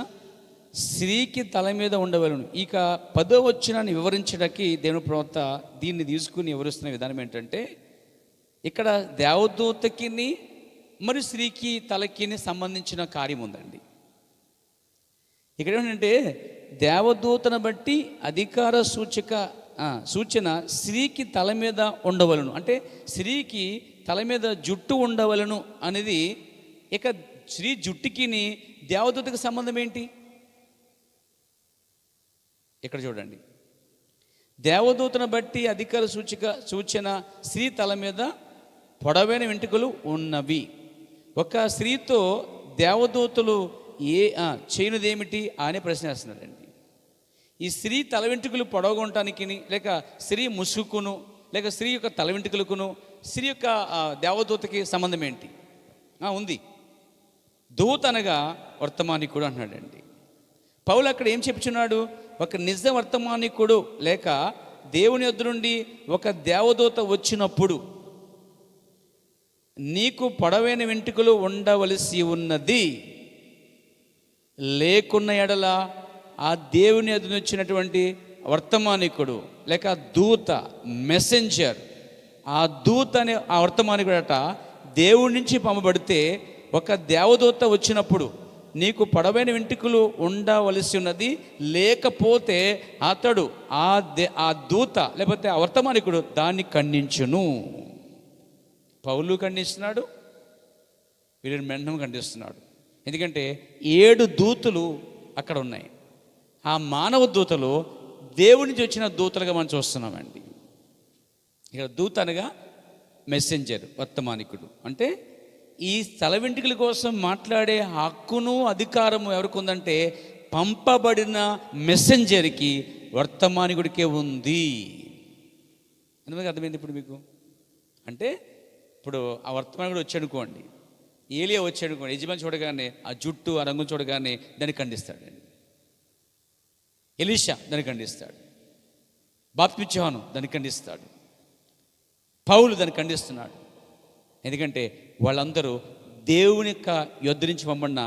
స్త్రీకి తల మీద ఉండవలను. ఇక 10వ వచనాన్ని వివరించడానికి దేవుని ప్రవక్త దీన్ని తీసుకుని వివరిస్తున్న విధానం ఏంటంటే, ఇక్కడ దేవదూతకి మరియు స్త్రీకి తలకి సంబంధించిన కార్యం ఉందండి. ఇక్కడ ఏంటంటే, దేవదూతను బట్టి అధికార సూచన స్త్రీకి తల మీద ఉండవలను. అంటే స్త్రీకి తల మీద జుట్టు ఉండవలను అనేది. ఇక స్త్రీ జుట్టుకి దేవదూతకి సంబంధం ఏంటి? ఇక్కడ చూడండి, దేవదూతను బట్టి అధికార సూచన స్త్రీ తల మీద పొడవైన వెంట్రుకలు ఉన్నవి. ఒక స్త్రీతో దేవదూతలు చేయనిదేమిటి అని ప్రశ్న వేస్తున్నారండి. ఈ స్త్రీ తల వెంట్రుకలు పొడవగొనటానికి, లేక స్త్రీ ముసుగుకును, లేక స్త్రీ యొక్క తల వెంట్రుకలకును స్త్రీ యొక్క దేవదూతకి సంబంధం ఏంటి? ఉంది. దూత అనగా వర్తమానికుడు అంటున్నాడండి. పౌలు అక్కడ ఏం చెప్పుచున్నాడు? ఒక నిజ వర్తమానికుడు లేక దేవుని యొద్ద నుండి ఒక దేవదూత వచ్చినప్పుడు నీకు పొడవైన వెంట్రుకలు ఉండవలసి ఉన్నది. లేకున్న ఎడల ఆ దేవుని యొద్ద నుంచి వచ్చినటువంటి వర్తమానికుడు లేక దూత, మెసెంజర్, ఆ దూత అనే ఆ వర్తమానికుడట దేవుడి నుంచి పంపబడితే, ఒక దేవదూత వచ్చినప్పుడు నీకు పొడవైన వెంట్రుకలు ఉండవలసి ఉన్నది, లేకపోతే అతడు ఆ దూత లేకపోతే ఆ వర్తమానికుడు దాన్ని ఖండించును. పౌలు ఖండిస్తున్నాడు, వీళ్ళని మెండం ఖండిస్తున్నాడు. ఎందుకంటే 7 దూతలు అక్కడ ఉన్నాయి. ఆ మానవ దూతలు దేవుడి నుంచి వచ్చిన దూతలుగా మనం చూస్తున్నామండి. ఇక్కడ దూత అనగా మెసెంజర్, వర్తమానికుడు. అంటే ఈ తల వెంట్రుకల కోసం మాట్లాడే హక్కును అధికారము ఎవరికి ఉందంటే, పంపబడిన మెసెంజర్కి, వర్తమానికుడికే ఉంది. ఎందుకు అర్థమైంది ఇప్పుడు మీకు? అంటే ఇప్పుడు ఆ వర్తమానికుడు వచ్చాడుకోండి, ఏలియా వచ్చాడుకోండి, యజమాని చూడగానే ఆ జుట్టు ఆ రంగు చూడగానే దాన్ని ఖండిస్తాడండి. ఎలీషా దాన్ని ఖండిస్తాడు, బాప్తిస్మా యోహాను దాన్ని ఖండిస్తాడు, పౌలు దాన్ని ఖండిస్తున్నాడు. ఎందుకంటే వాళ్ళందరూ దేవుని యొక్క యొద్ద నుంచి పంపడిన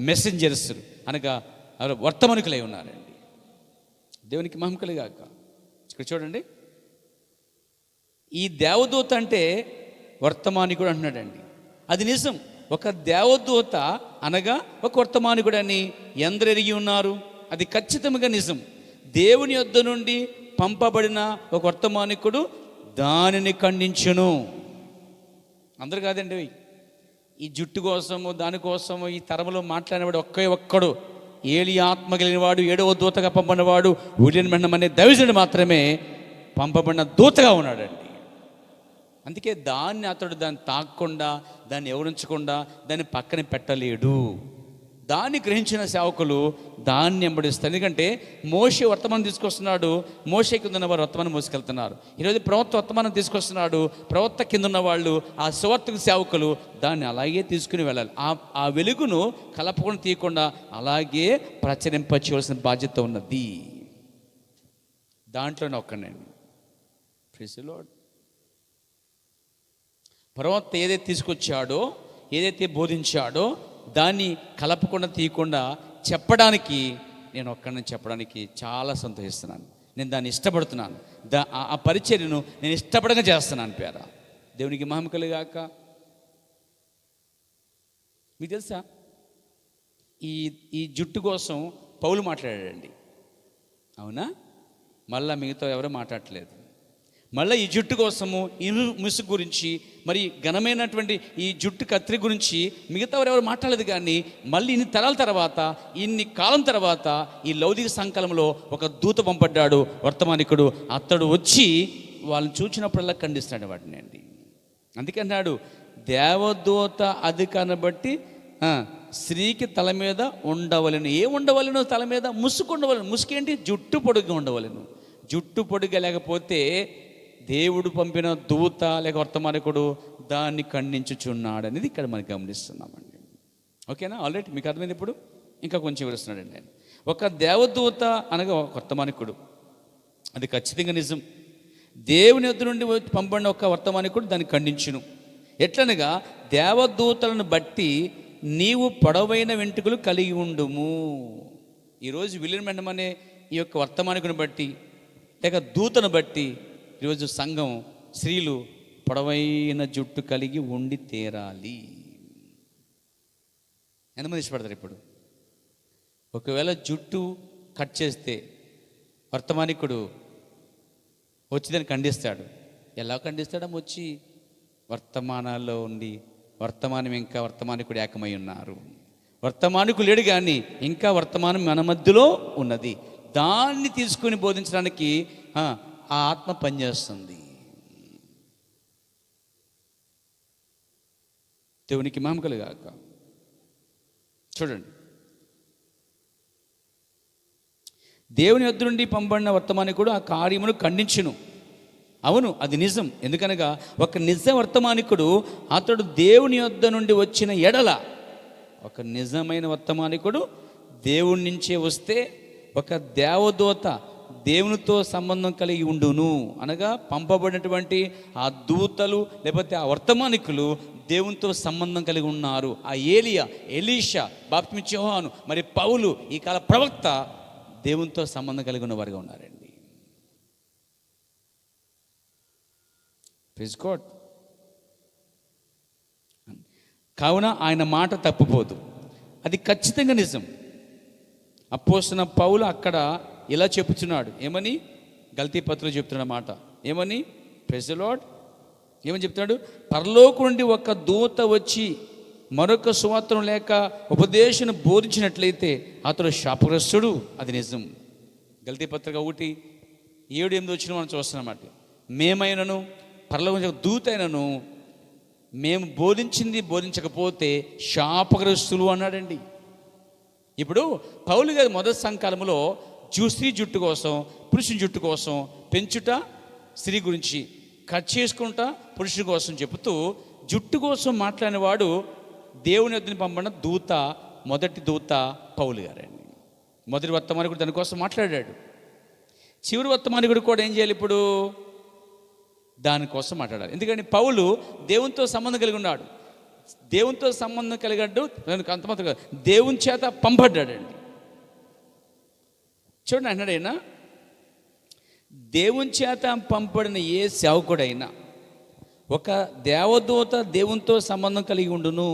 మెసెంజర్స్ అనగా వర్తమానికులై ఉన్నారండి. దేవునికి మహిమ కలుగాక. ఇక్కడ చూడండి, ఈ దేవదూత అంటే వర్తమానికుడు అంటున్నాడండి. అది నిజం. ఒక దేవదూత అనగా ఒక వర్తమానికుడు అని ఎందరు ఎరిగి ఉన్నారు? అది ఖచ్చితంగా నిజం. దేవుని యొద్ద నుండి పంపబడిన ఒక వర్తమానికుడు దానిని ఖండించును. అందరు కాదండి. ఈ జుట్టు కోసము దానికోసము ఈ తరములో మాట్లాడినవాడు ఒక్కడు ఏలి ఆత్మ కలిగిన వాడు, 7వ దూతగా పంపబడినవాడు విలియం బ్రహ్నం అనే దైవజనుడు మాత్రమే పంపబడిన దూతగా ఉన్నాడండి. అందుకే అతడు దాన్ని తాకకుండా, దాన్ని ఎవరించకుండా, దాన్ని పక్కన పెట్టలేడు. దాన్ని గ్రహించిన సేవకులు దాన్ని వెంబడిస్తారు. ఎందుకంటే మోషే వర్తమానం తీసుకొస్తున్నాడు, మోషే కింద ఉన్న వారు వర్తమానం మోసుకెళ్తున్నారు. ఈరోజు ప్రవక్త వర్తమానం తీసుకొస్తున్నాడు, ప్రవక్త కింద ఉన్న వాళ్ళు, ఆ సువార్త సేవకులు దాన్ని అలాగే తీసుకుని వెళ్ళాలి. ఆ వెలుగును కలపకుండా తీయకుండా అలాగే ప్రచురింపచేయవలసిన బాధ్యత ఉన్నది. దాంట్లోనే ఒక్కనండి. Praise the lord. ప్రవక్త ఏదైతే తీసుకొచ్చాడో, ఏదైతే బోధించాడో దాన్ని కలపకుండా తీయకుండా చెప్పడానికి, నేను ఒక్కడిని చెప్పడానికి చాలా సంతోషిస్తున్నాను. నేను దాన్ని ఇష్టపడుతున్నాను. ఆ పరిచర్యను నేను ఇష్టపడంగా చేస్తున్నాను. పేర దేవునికి మహిమ కలుగాక. మీకు తెలుసా, ఈ జుట్టు కోసం పౌలు మాట్లాడాడండి, అవునా? మళ్ళీ మిగతా ఎవరో మాట్లాడట్లేదు. మళ్ళీ ఈ జుట్టు కోసము ఈ ముసుగు గురించి, మరి ఘనమైనటువంటి ఈ జుట్టు కత్తిరి గురించి మిగతా ఎవరు మాట్లాడలేదు. కానీ మళ్ళీ ఇన్ని తరాల తర్వాత, ఇన్ని కాలం తర్వాత ఈ లౌకిక సంకలంలో ఒక దూత పంపడ్డాడు, వర్తమానికుడు. అతడు వచ్చి వాళ్ళని చూచినప్పుడల్లా ఖండిస్తాడు వాటిని అండి. అందుకన్నాడు, దేవదూత అధికారాన్ని బట్టి స్త్రీకి తల మీద ఉండవలను. ఏ ఉండవలను? తల మీద ముసుగు ఉండవలను. ముసుకేంటి? జుట్టు పొడుగ్గా ఉండవలను. జుట్టు పొడుగ్గా లేకపోతే దేవుడు పంపిన దూత లేక వర్తమానికుడు దాన్ని ఖండించుచున్నాడు అనేది ఇక్కడ మనం గమనిస్తున్నామండి. ఓకేనా? ఆల్రెడీ మీకు అర్థమైంది. ఇప్పుడు ఇంకా కొంచెం వివరిస్తున్నాడండి ఆయన. ఒక దేవదూత అనగా వర్తమానికుడు, అది ఖచ్చితంగా నిజం. దేవుని యొద్ద నుండి పంపబడిన ఒక వర్తమానికుడు దాన్ని ఖండించును. ఎట్లనగా, దేవదూతలను బట్టి నీవు పొడవైన వెంట్రుకలు కలిగి ఉండుము. ఈరోజు విలియం బ్రాన్హమ్ అనే ఈ యొక్క వర్తమానికుని బట్టి, లేక దూతను బట్టి ఈరోజు సంఘం స్త్రీలు పొడవైన జుట్టు కలిగి ఉండి తీరాలి. ఎంతమంది ఇష్టపడతారు? ఇప్పుడు ఒకవేళ జుట్టు కట్ చేస్తే వర్తమానికుడు వచ్చి దాన్ని ఖండిస్తాడు. ఎలా ఖండిస్తాడో వచ్చి వర్తమానాల్లో ఉండి వర్తమానం ఇంకా వర్తమానికుడు ఏకమై ఉన్నారు. వర్తమానికుడు లేడు కానీ ఇంకా వర్తమానం మన మధ్యలో ఉన్నది. దాన్ని తీసుకుని బోధించడానికి ఆ ఆత్మ పనిచేస్తుంది. దేవునికి మహిమ కలుగాక. చూడండి, దేవుని యొద్ద నుండి పంపబడిన వర్తమానికుడు ఆ కార్యమును ఖండించును. అవును, అది నిజం. ఎందుకనగా ఒక నిజ వర్తమానికుడు అతడు దేవుని యొద్ద నుండి వచ్చిన ఎడల, ఒక నిజమైన వర్తమానికుడు దేవుడి నుంచే వస్తే ఒక దేవదూత దేవునితో సంబంధం కలిగి ఉండును. అనగా పంపబడినటువంటి ఆ దూతలు లేకపోతే ఆ వర్తమానికులు దేవునితో సంబంధం కలిగి ఉన్నారు. ఆ ఏలియా, ఎలీషా, బాప్తిస్మా యోహాను, మరి పౌలు, ఈ కాల ప్రవక్త దేవునితో సంబంధం కలిగి ఉన్న వారుగా ఉన్నారండి. Praise God. కావున ఆయన మాట తప్పిపోదు, అది ఖచ్చితంగా నిజం. అపోస్తలుడైన పౌలు అక్కడ ఇలా చెప్పుచున్నాడు. ఏమని? గలతీ పత్రికలో చెప్తున్న మాట ఏమని? Praise the lord. ఏమని చెప్తున్నాడు? పరలోకం నుండి ఒక దూత వచ్చి మరొక సువార్తను లేక ఉపదేశం బోధించినట్లయితే అతడు శాపగ్రస్తుడు. అది నిజం. గలతీ పత్రిక 1:7-8 వచ్చిన మనం చూస్తున్నమాట. మేమైనను పరలోకం దూత అయినను మేము బోధించకపోతే శాపగ్రస్తులు అన్నాడండి. ఇప్పుడు పౌలు గారి మొదటి సంకాలంలో స్త్రీ జుట్టు కోసం, పురుషుని జుట్టు కోసం పెంచుట, స్త్రీ గురించి కట్ చేసుకుంటా పురుషుని కోసం చెబుతూ జుట్టు కోసం మాట్లాడిన వాడు దేవుని యొద్దకు పంపబడిన దూత, మొదటి దూత పౌలు గారండి. మొదటి వర్తమానికుడు దానికోసం మాట్లాడాడు. చివరి వర్తమానికుడు కూడా ఏం చేయాలి? ఇప్పుడు దానికోసం మాట్లాడాలి. ఎందుకంటే పౌలు దేవునితో సంబంధం కలిగి ఉన్నాడు. దేవునితో సంబంధం కలిగాడు, అంతమాత్రం దేవుని చేత పంపడ్డాడండి. చూడండి, అన్నాడైనా దేవుని చేత పంపబడిన ఏ సేవకుడైనా ఒక దేవదూత దేవునితో సంబంధం కలిగి ఉండును.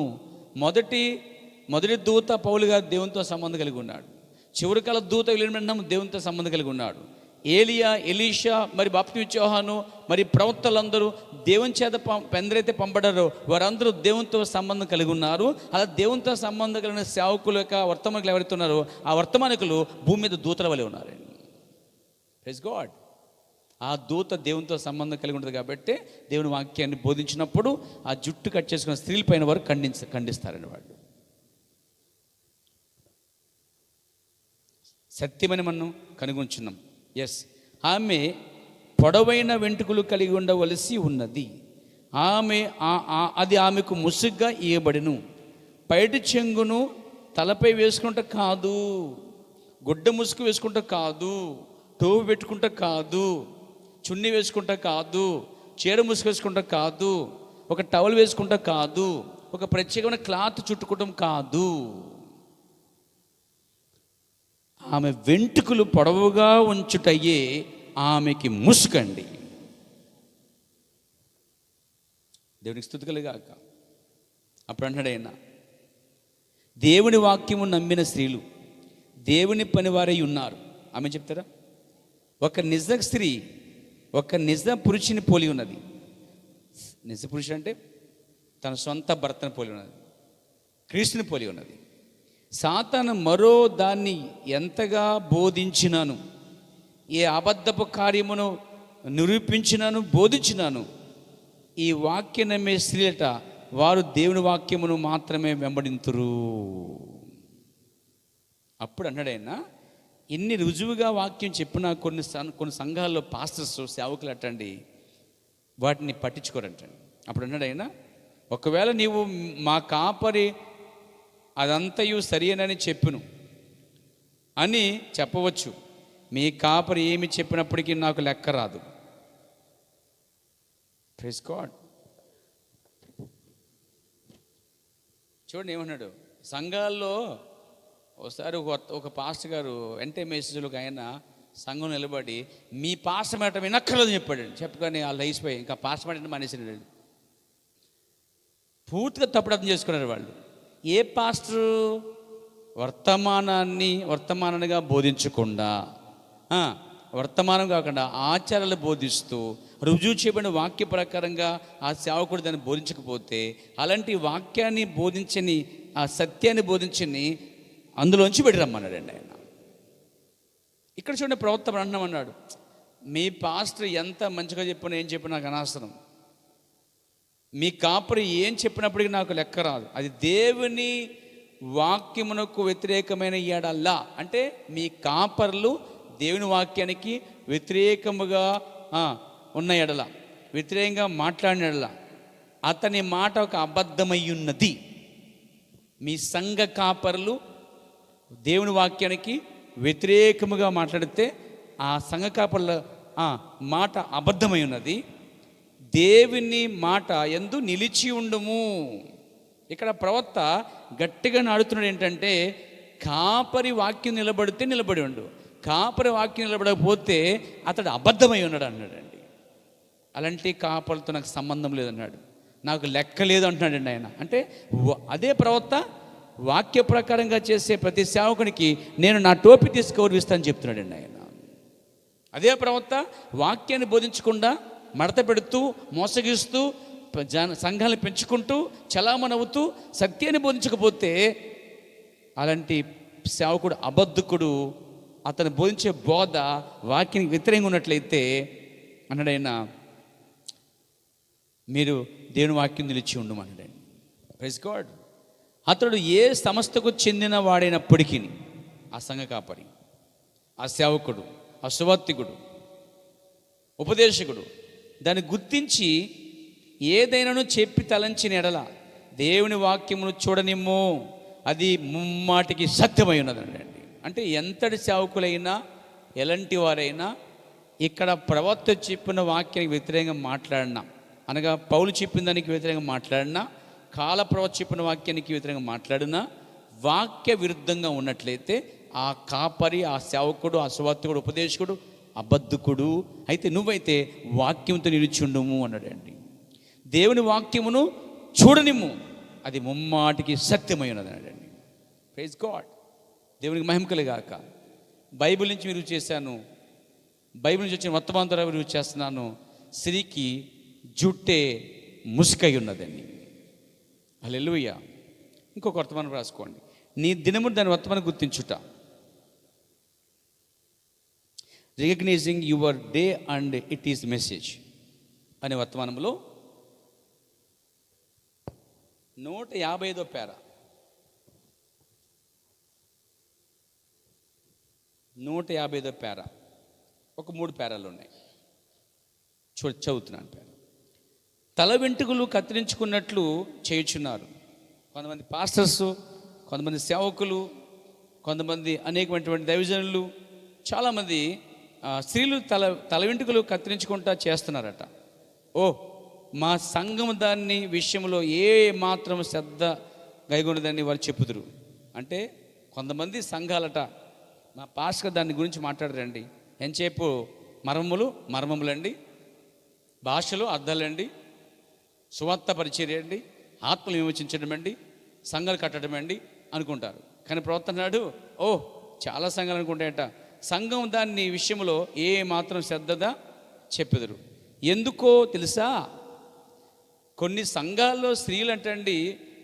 మొదటి దూత పౌలు గారు దేవునితో సంబంధం కలిగి ఉన్నాడు. చివరి కాల దూత విలియం బ్రాన్హమ్ దేవునితో సంబంధం కలిగి ఉన్నాడు. ఏలియా, ఎలీషా, మరి బాప్తిస్మా యోహాను, మరి ప్రవక్తలందరూ దేవుని చేత ఎందరైతే పంపడారో వారందరూ దేవునితో సంబంధం కలిగి ఉన్నారు. అలా దేవునితో సంబంధం కలిగిన సేవకుల యొక్క వర్తమానికులు ఎవరైతే ఉన్నారో ఆ వర్తమానికులు భూమి మీద దూతల వలె ఉన్నారండి. Praise God. ఆ దూత దేవునితో సంబంధం కలిగి ఉంటుంది కాబట్టి దేవుని వాక్యాన్ని బోధించినప్పుడు ఆ జుట్టు కట్ చేసుకున్న స్త్రీల పైన వారు ఖండిస్తారండి. వాళ్ళు సత్యమని మనం కనుగొంచున్నాం. ఎస్, ఆమె పొడవైన వెంట్రుకలు కలిగి ఉండవలసి ఉన్నది. అది ఆమెకు ముసుగ్గా ఇయ్యబడిను. పైటి చెంగును తలపై వేసుకుంటా కాదు, గుడ్డ ముసుగు వేసుకుంటా కాదు, టోపు పెట్టుకుంటా కాదు, చున్నీ వేసుకుంటా కాదు, చీర ముసుగు వేసుకుంటా కాదు, ఒక టవల్ వేసుకుంటా కాదు, ఒక ప్రత్యేకమైన క్లాత్ చుట్టుకోవడం కాదు. ఆమె వెంట్రుకలు పొడవుగా ఉంచుటయ్యే ఆమెకి ముసుగండి. దేవునికి స్తుతి కలుగాక. అప్పుడు అంటాడైనా, దేవుని వాక్యము నమ్మిన స్త్రీలు దేవుని పనివారై ఉన్నారు. ఆమె చెప్తారా? ఒక నిజ స్త్రీ ఒక నిజ పురుషుని పోలి ఉన్నది. నిజ పురుషుడు అంటే తన సొంత భర్తను పోలి ఉన్నది, క్రీస్తుని పోలి ఉన్నది. సాతాను మరో దాన్ని ఎంతగా బోధించినాను, ఏ అబద్ధపు కార్యమును నిరూపించినాను, బోధించినాను, ఈ వాక్యం నమ్మే స్త్రీలట వారు దేవుని వాక్యమును మాత్రమే వెంబడింతురు. అప్పుడు అన్నాడైనా, ఇన్ని రుజువుగా వాక్యం చెప్పిన కొన్ని సంఘాల్లో పాస్టర్స్, సేవకులు అట్టండి వాటిని పట్టించుకోరంటండి. అప్పుడు అన్నాడైనా, ఒకవేళ నీవు మా కాపరి అదంతయు సరియనని చెప్పును అని చెప్పవచ్చు, మీ కాపరి ఏమి చెప్పినప్పటికీ నాకు లెక్క రాదు. Praise God. చూడండి ఏమన్నాడు, సంఘాల్లో ఒకసారి ఒక పాస్టర్ గారు వెంటనే మెసేజ్లకు ఆయన సంఘం నిలబడి మీ పాస్టర్ మాట వినక్కర్లేదని చెప్పాడు. చెప్పగానే వాళ్ళు అయిపోయి ఇంకా పాస్టర్ మాట మానేసినాడు. పూర్తిగా తప్పుడు అర్థం చేసుకున్నారు వాళ్ళు. ఏ పాస్టరు వర్తమానంగా బోధించకుండా, వర్తమానం కాకుండా ఆచారాలు బోధిస్తూ రుజువు చేయబడిన వాక్య ప్రకారంగా ఆ సేవకుడు దాన్ని బోధించకపోతే, అలాంటి వాక్యాన్ని బోధించని, ఆ సత్యాన్ని బోధించని అందులోంచి పెట్టి రమ్మన్నాడండి ఆయన. ఇక్కడ చూడండి, ప్రవక్త అంటున్నామన్నాడు, మీ పాస్టర్ ఎంత మంచిగా చెప్పినా ఏం చెప్పినా నాకు అనవసరం, మీ కాపరి ఏం చెప్పినప్పటికీ నాకు లెక్క రాదు. అది దేవుని వాక్యమునకు వ్యతిరేకమైన ఎడల, అంటే మీ కాపర్లు దేవుని వాక్యానికి వ్యతిరేకముగా ఉన్న ఎడల, వ్యతిరేకంగా మాట్లాడిన ఎడల, అతని మాట ఒక అబద్ధమై ఉన్నది. మీ సంఘ కాపర్లు దేవుని వాక్యానికి వ్యతిరేకముగా మాట్లాడితే ఆ సంఘ కాపర్ల మాట అబద్ధమై ఉన్నది. దేవుని మాట యందు నిలిచి ఉండుము. ఇక్కడ ప్రవక్త గట్టిగా నాడుతున్నాడు ఏంటంటే, కాపరి వాక్యం నిలబడితే నిలబడి ఉండు, కాపరి వాక్యం నిలబడకపోతే అతడు అబద్ధమై ఉన్నాడు అన్నాడండి. అలాంటి కాపరితో నాకు సంబంధం లేదన్నాడు, నాకు లెక్క లేదు అంటున్నాడండి ఆయన. అంటే అదే ప్రవక్త వాక్య ప్రకారంగా చేసే ప్రతి సేవకునికి నేను నా టోపీ తీసి గౌరవిస్తానని చెప్తున్నాడండి ఆయన. అదే ప్రవక్త వాక్యాన్ని బోధించకుండా మడత పెడుతూ, మోసగిస్తూ, సంఘాలను పెంచుకుంటూ, చలామణవుతూ సత్యాన్ని బోధించకపోతే అలాంటి సేవకుడు అబద్ధకుడు. అతను బోధించే బోధ వాక్యానికి వ్యతిరేకంగా ఉన్నట్లయితే అన్నాడైనా, మీరు దేవుని వాక్యం నిలిచి ఉండమన్నాడండి. Praise God. అతడు ఏ సంస్థకు చెందిన వాడైనప్పటికీ, ఆ సంఘ కాపరి, ఆ సేవకుడు, ఆ సువార్తికుడు, ఉపదేశకుడు దాన్ని గుర్తించి ఏదైనాను చెప్పి తలంచిన ఎడల దేవుని వాక్యమును చూడనిమ్ము, అది ముమ్మాటికి సత్యమై ఉన్నదండి. అంటే ఎంతటి సేవకులైనా, ఎలాంటి వారైనా, ఇక్కడ ప్రవక్త చెప్పిన వాక్యానికి వ్యతిరేకంగా మాట్లాడినా, అనగా పౌలు చెప్పిన దానికి వ్యతిరేకంగా మాట్లాడినా, కాల ప్రవక్త చెప్పిన వాక్యానికి వ్యతిరేకంగా మాట్లాడినా, వాక్య విరుద్ధంగా ఉన్నట్లయితే ఆ కాపరి, ఆ సేవకుడు, ఆ సువార్తికుడు, ఉపదేశకుడు అబద్ధకుడు. అయితే నువ్వైతే వాక్యంతో నిలిచుండుము అన్నాడండి. దేవుని వాక్యమును చూడనిమ్ము, అది ముమ్మాటికి సత్యమై ఉన్నది అన్నాడండి. Praise God. దేవునికి మహిమ కలుగాక. బైబిల్ నుంచి మీరు చేశాను, బైబిల్ నుంచి వచ్చిన వర్తమానం ద్వారా మీరు చేస్తున్నాను. స్త్రీకి జుట్టే ముసుకై ఉన్నదండి. హల్లెలూయా. ఇంకొక వర్తమానం రాసుకోండి, నీ దినము దాని వర్తమానం గుర్తించుట. Recognising your day and it is message అనే వర్తమానంలో 155వ పేర, 155వ పేర, ఒక 3 పేరాలు ఉన్నాయి. చదువుతున్నాను పేర. తల వెంట్రుకలు కత్తిరించుకున్నట్లు చేయుచున్నారు కొంతమంది పాస్టర్స్, కొంతమంది సేవకులు, కొంతమంది అనేకమైనటువంటి దైవజనులు. చాలామంది స్త్రీలు తల వెంట్రుకలు కత్తిరించుకుంటా చేస్తున్నారట. మా సంఘం దాన్ని విషయంలో ఏ మాత్రం శ్రద్ధ గైగొన్నదని వారు చెప్పుదురు. అంటే కొంతమంది సంఘాలట, మా పాస్టర్ దాని గురించి మాట్లాడరండి, ఎంతసేపు మర్మములండి, భాషలు అర్థాలండి, సువార్త పరిచర్య అండి, ఆత్మలు విమోచించడం అండి, సంఘాలు కట్టడం అండి అనుకుంటారు. కానీ ప్రవర్తనాడు చాలా సంఘాలు అనుకుంటాయట, సంఘం దాన్ని విషయంలో ఏ మాత్రం శ్రద్ధగా చెప్పుదురు. ఎందుకో తెలుసా? కొన్ని సంఘాల్లో స్త్రీలు అంటండి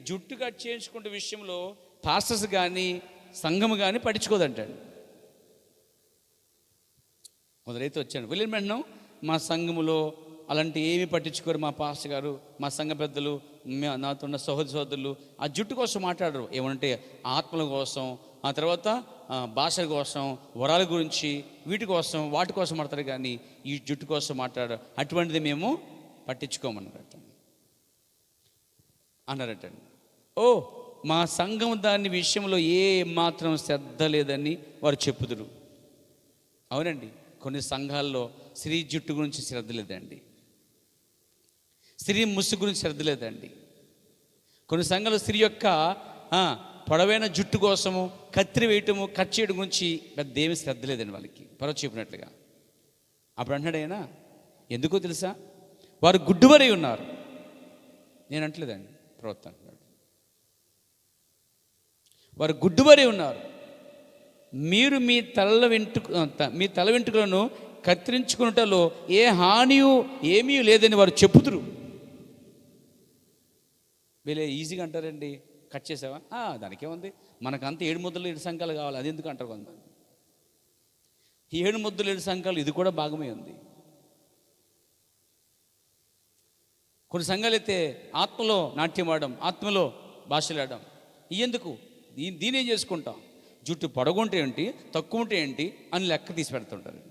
జుట్టు కట్ చేయించుకునే విషయంలో పాస్టర్స్ కానీ సంఘం కానీ పట్టించుకోదంటండి. మొదలైతే వచ్చాను వెళ్ళిన మా సంఘములో అలాంటి ఏమీ పట్టించుకోరు మా పాస్టర్ గారు, మా సంఘ పెద్దలు, నాతో ఉన్న సహోదరులు ఆ జుట్టు కోసం మాట్లాడరు. ఏమంటే ఆత్మల కోసం, ఆ తర్వాత భాషల కోసం, వరాల గురించి, వాటి కోసం మాట్లాడతారు, కానీ ఈ జుట్టు కోసం మాట్లాడరు. అటువంటిది మేము అన్నారటండి. మా సంఘం దాని విషయంలో ఏ మాత్రం శ్రద్ధ లేదని వారు చెప్పుదురు. అవునండి, కొన్ని సంఘాల్లో స్త్రీ జుట్టు గురించి శ్రద్ధ లేదండి. స్త్రీ ముసుగు గురించి శ్రద్ధ లేదండి. కొన్ని సంఘాలు స్త్రీ యొక్క పొడవైన జుట్టు కోసము కత్తిరి వేయటము, కట్ చేయడం గురించి పెద్ద ఏమి శ్రద్ధ లేదండి వాళ్ళకి. పర్వత చెప్పినట్లుగా అప్పుడు అంటున్నాడు ఆయన, ఎందుకో తెలుసా, వారు గుడ్డివారై ఉన్నారు. నేను అంటలేదండి, ప్రవక్త అంటున్నాడు, వారు గుడ్డివారై ఉన్నారు. మీరు మీ తల వెంట్రుకలను కత్తిరించుకున్నటలో ఏ హానియు ఏమీ లేదని వారు చెప్పుతురు. వీళ్ళే ఈజీగా అంటారండి, కట్ చేసావా, దానికేముంది, మనకంతా 7 ముద్దలు 7 సంఖ్యలు కావాలి, అది ఎందుకు అంటారు కొంతమంది. ఈ 7 ముద్దలు 7 సంఖ్యలు ఇది కూడా భాగమే ఉంది. కొన్ని సంఘాలు అయితే ఆత్మలో నాట్యం ఆడడం, ఆత్మలో భాషలాడడం, ఎందుకు, దీని ఏం చేసుకుంటాం, జుట్టు పొడగుంటే ఏంటి, తక్కువ ఉంటే ఏంటి అని లెక్క తీసి పెడుతుంటారు.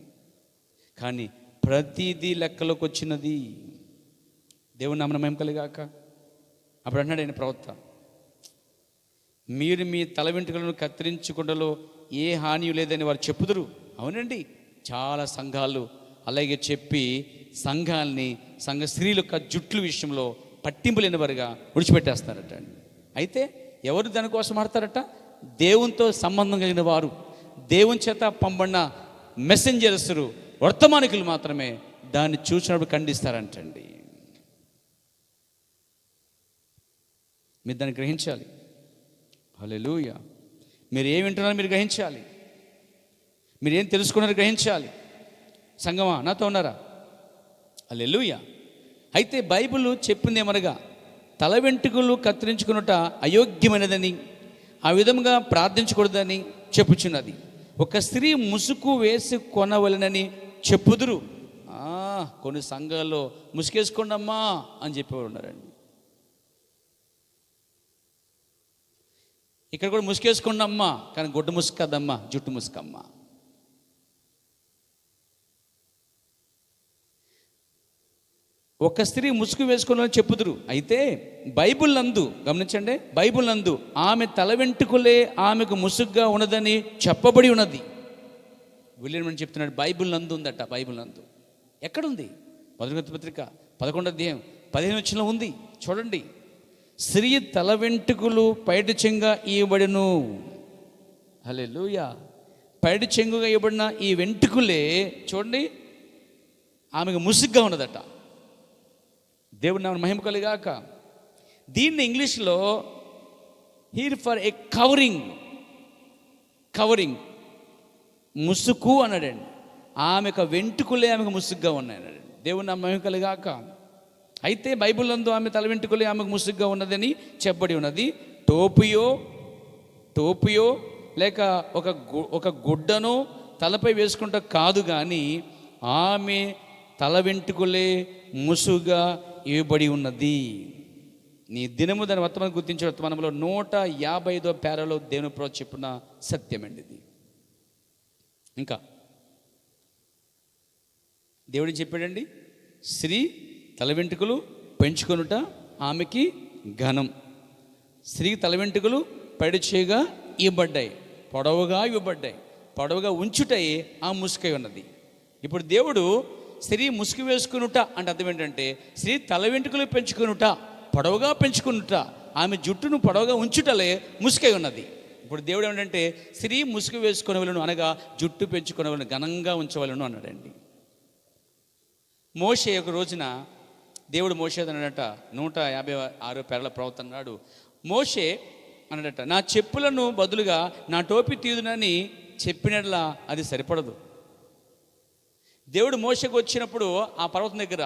కానీ ప్రతిదీ లెక్కలోకి వచ్చినది. దేవుని నామమున మహిమ కలుగాక. అప్పుడు అన్నాడు ఆయన ప్రవక్త, మీరు మీ తల వెంట్రుకలను కత్తిరించుకుంటలో ఏ హాని లేదని వారు చెప్పుదురు. అవునండి, చాలా సంఘాలు అలాగే చెప్పి సంఘ స్త్రీల యొక్క జుట్ల విషయంలో పట్టింపు లేని వారుగా విడిచిపెట్టేస్తారట. అయితే ఎవరు దానికోసం ఆడతారట, దేవునితో సంబంధం కలిగిన వారు, దేవుని చేత పంపబడిన మెసెంజర్స్, వర్తమానికులు మాత్రమే దాన్ని చూసినప్పుడు ఖండిస్తారంటండి. మీరు దాన్ని గ్రహించాలి. హల్లెలూయా. మీరు ఏం వింటున్నారో మీరు గ్రహించాలి, మీరు ఏం తెలుసుకున్నారో గ్రహించాలి. సంగమా నాతో ఉన్నారా? హల్లెలూయా. అయితే బైబిల్ చెప్పింది ఏమనగా, తల వెంట్రుకలు కత్తిరించుకున్నట అయోగ్యమైనదని, ఆ విధంగా ప్రార్థించకూడదని చెప్పుచున్నది. ఒక స్త్రీ ముసుగు వేసి కొనవలనని చెప్పుదురు. కొన్ని సంఘాల్లో ముసుగేసుకోండి అమ్మా అని చెప్పేవారు ఉన్నారండి. ఇక్కడ కూడా ముసుగేసుకోండి అమ్మా, కానీ గుడ్డ ముసుగు కదమ్మా, జుట్టు ముసుకమ్మా. ఒక స్త్రీ ముసుగు వేసుకోవాలని చెప్పుదురు. అయితే బైబిల్ నందు గమనించండి, బైబిల్ నందు ఆమె తల వెంట్రుకలే ఆమెకు ముసుగ్గా ఉన్నదని చెప్పబడి ఉన్నది. విలియమ్ చెప్తున్నాడు, బైబిల్ నందు ఉందట. బైబిల్ నందు ఎక్కడుంది? 1 కొరింథీ పత్రిక 11వ అధ్యాయం 15వ వచనంలో ఉంది. చూడండి, స్త్రీ తల వెంట్రుకలు పైట చెంగుగా ఇవ్వబడును. హల్లెలూయా. పైట చెంగుగా ఇవ్వబడిన ఈ వెంట్రుకలే చూడండి ఆమెకు ముసుగ్గా ఉన్నదట. దేవుని నామమున మహిమ కలుగాక. దీన్ని ఇంగ్లీష్లో హీర్ ఫర్ ఏ కవరింగ్ ముసుగు అన్నాడండి. ఆమెకు వెంట్రుకలే ఆమెకు ముసుగ్గా ఉన్నాయన్నాడు. దేవుని నామమున మహిమ కలుగాక. అయితే బైబిల్ నందు ఆమె తల వెంట్రుకలే ఆమెకు ముసుగ్గా ఉన్నదని చెప్పబడి ఉన్నది. టోపియో లేక ఒక గుడ్డను తలపై వేసుకుంటా కాదు, కానీ ఆమె తల వెంట్రుకలే ముసుగా ఇవ్వబడి ఉన్నది. నీ దినము దాని వర్తమానం గుర్తించే వర్తమానంలో 155వ పేరాలో దేవుని ప్రవక్త చెప్పిన సత్యమండి ఇది. ఇంకా దేవుడు చెప్పాడండి, స్త్రీ తల వెంట్రుకలు పెంచుకొనుట ఆమెకి ఘనం. స్త్రీ తల వెంట్రుకలు పడిచేగా ఇవ్వబడ్డాయి, పొడవుగా ఉంచుటై ఆ ముసుకై ఉన్నది. ఇప్పుడు దేవుడు స్త్రీ ముసుగు వేసుకునుట అంటే అర్థం ఏంటంటే, స్త్రీ తల వెంట్రుకలు పొడవుగా పెంచుకునుట, ఆమె జుట్టును పొడవుగా ఉంచుటలే ముసుకై ఉన్నది. ఇప్పుడు దేవుడు ఏమిటంటే, స్త్రీ ముసుగు వేసుకునేవలను అనగా జుట్టు పెంచుకునేవలను ఘనంగా ఉంచవలను అన్నాడండి. మోషే ఒక రోజున దేవుడు మోషే అన్నాడట, 156వ పేరాల ప్రవక్త అన్నాడు, మోషే అన్నాడట, నా చెప్పులను బదులుగా నా టోపీ తీయుదునని చెప్పినట్లా అది సరిపడదు. దేవుడు మోషకు వచ్చినప్పుడు ఆ పర్వతం దగ్గర,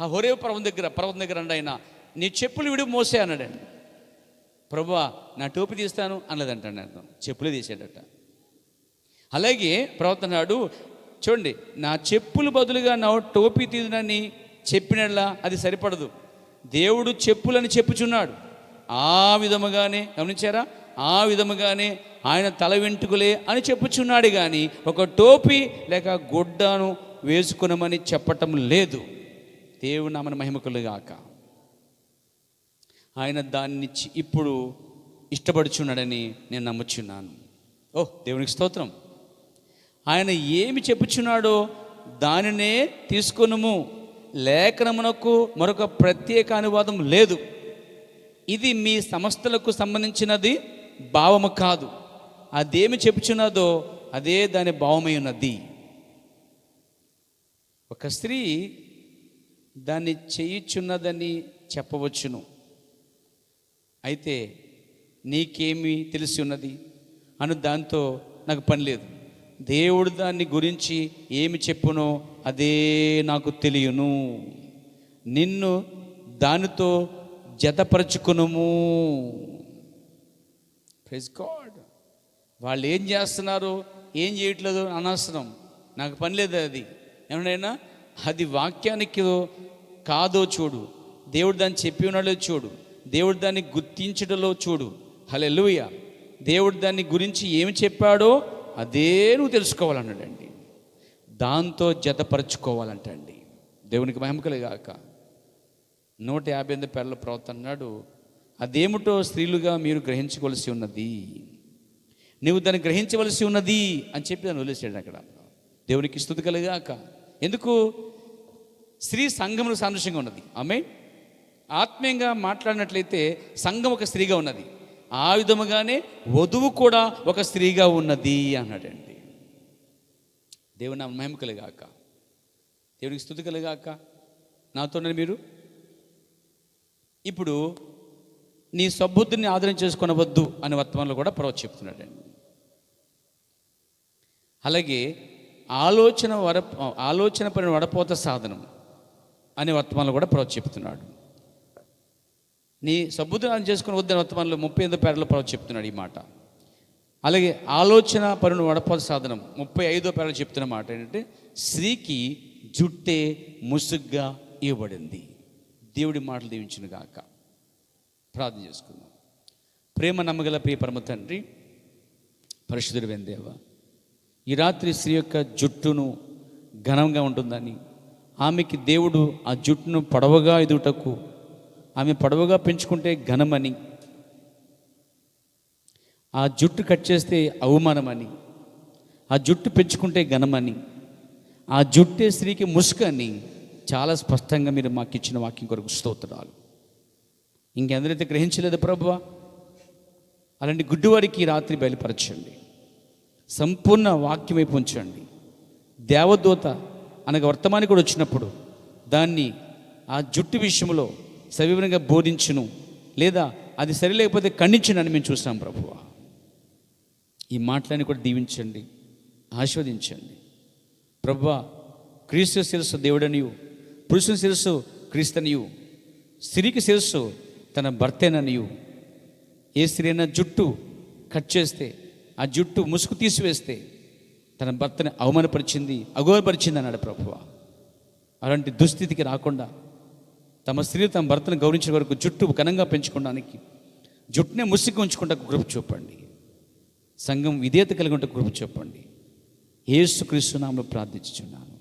ఆ హోరేబు పర్వతం దగ్గర అన్నాడు ఆయన, నీ చెప్పులు విడు మోసే అన్నాడండి. ప్రభువా నా టోపీ తీస్తాను అన్నదంటాడు, అర్థం చెప్పులే తీసాడట. అలాగే ప్రవక్త అన్నాడు, చూడండి, నా చెప్పులు బదులుగా నా టోపీ తీదునని చెప్పినట్లా అది సరిపడదు. దేవుడు చెప్పులని చెప్పుచున్నాడు. ఆ విధముగానే గమనించారా, ఆ విధముగానే ఆయన తల వెంట్రుకలే అని చెప్పుచున్నాడు, కానీ ఒక టోపీ లేక గుడ్డను వేసుకునమని చెప్పటం లేదు. దేవుని నామమున మహిమ కలుగాక. ఆయన దాన్ని ఇప్పుడు ఇష్టపడుచున్నాడని నేను నమ్ముచున్నాను. దేవునికి స్తోత్రం. ఆయన ఏమి చెప్పుచున్నాడో దానినే తీసుకొనుము, లేఖనమునకు మరొక ప్రత్యేక అనువాదం లేదు. ఇది మీ సంస్థలకు సంబంధించినది భావము కాదు. అదేమి చెప్పుచున్నదో అదే దాని భావమై ఉన్నది. ఒక స్త్రీ దాన్ని చేయుచున్నదని చెప్పవచ్చును. అయితే నీకేమి తెలిసి ఉన్నది అను దాంతో నాకు పని లేదు. దేవుడు దాన్ని గురించి ఏమి చెప్పునో అదే నాకు తెలియను. నిన్ను దానితో జతపరచుకునుము. Praise God. వాళ్ళు ఏం చేస్తున్నారు, ఏం చేయట్లేదు అనవసరం, నాకు పని లేదు. అది ఏమన్నా అది వాక్యానికి కాదో చూడు, దేవుడు దాన్ని చెప్పి ఉన్నాడో చూడు, దేవుడు దాన్ని గుర్తించడంలో చూడు. హల్లెలూయా. దేవుడు దాన్ని గురించి ఏమి చెప్పాడో అదే నువ్వు తెలుసుకోవాలన్నాడండి. దాంతో జతపరచుకోవాలంటండి. దేవునికి మహిమ కలుగాక. 158 పేర్ల ప్రవక్త అన్నాడు, అదేమిటో స్త్రీలుగా మీరు గ్రహించవలసి ఉన్నది, నువ్వు దాన్ని గ్రహించవలసి ఉన్నది అని చెప్పి దాన్ని వదిలేసాడు అక్కడ. దేవునికి స్తుతి కలుగాక. ఎందుకు? స్త్రీ సంఘములకు సాదృశ్యంగా ఉన్నది. ఆమె ఆత్మీయంగా మాట్లాడినట్లయితే సంఘం ఒక స్త్రీగా ఉన్నది, ఆ విధముగానే వధువు కూడా ఒక స్త్రీగా ఉన్నది అన్నాడండి. దేవుని మహిమ కలుగాక. దేవునికి స్తుతి కలుగాక. నాతోనే మీరు ఇప్పుడు నీ సబ్బుద్ధిని ఆదరణ చేసుకొనవద్దు అనే వర్తమానంలో కూడా ప్రవక్త చెప్తున్నాడండి. అలాగే ఆలోచన పడిన వడపోత సాధనం అనే వర్తమానంలో కూడా ప్రవక్త చెప్తున్నాడు. నీ సబ్బుద్ధిని చేసుకుని వద్దని వర్తమానంలో 38 పేర్ల ప్రవక్త చెప్తున్నాడు ఈ మాట. అలాగే ఆలోచన పరుని వడపోత సాధనం 35 పేర్లు చెప్తున్న మాట ఏంటంటే, స్త్రీకి జుట్టే ముసుగ్గా ఇవ్వబడింది. దేవుడి మాటలు దీవించును గాక. ప్రార్థన చేసుకుందాం. ప్రేమ నమ్మగల ప్రియ పరమ తండ్రి, పరిశుద్ధుడైన దేవా, ఈ రాత్రి స్త్రీ యొక్క జుట్టును ఘనంగా ఉంటుందని, ఆమెకి దేవుడు ఆ జుట్టును పొడవుగా ఎదుగుటకు, ఆమె పొడవుగా పెంచుకుంటే ఘనమని, ఆ జుట్టు కట్ చేస్తే అవమానమని, ఆ జుట్టు పెంచుకుంటే ఘనమని, ఆ జుట్టే స్త్రీకి ముసుకని చాలా స్పష్టంగా మీరు మాకు ఇచ్చిన వాక్యం కొరకు స్తోత్రాలు. ఇంకెందరైతే గ్రహించలేదు ప్రభువా, అలాంటి గుడ్డివారికి రాత్రి బయలుపరచండి. సంపూర్ణ వాక్యం వైపు ఉంచండి. దేవదూత అనగా వర్తమాని కూడా వచ్చినప్పుడు దాన్ని ఆ జుట్టు విషయంలో సవివరంగా బోధించును, లేదా అది సరిలేకపోతే ఖండించును అని మేము చూస్తాం ప్రభువా. ఈ మాటలని కూడా దీవించండి, ఆస్వాదించండి ప్రభువా. క్రీస్తు శిరస్సు దేవుడనియు, పురుషుని శిరస్సు క్రీస్తనియు, స్త్రీకి శిరస్సు తన భర్తేననియు. ఏ స్త్రీ అయినా జుట్టు కట్ చేస్తే, ఆ జుట్టు ముసుగు తీసివేస్తే తన భర్తని అవమానపరిచింది, అగౌరవపరిచింది అన్నాడు ప్రభువా. అలాంటి దుస్థితికి రాకుండా తమ స్త్రీ తమ భర్తను గౌరవించే వరకు జుట్టు ఘనంగా పెంచుకోవడానికి, జుట్టునే ముసుగు ఉంచుకుంటా కృప చూపండి. సంఘం విధేయత కలిగి ఉంటే కృప చూపండి. యేసుక్రీస్తు నామములో ప్రార్థించుచున్నాను.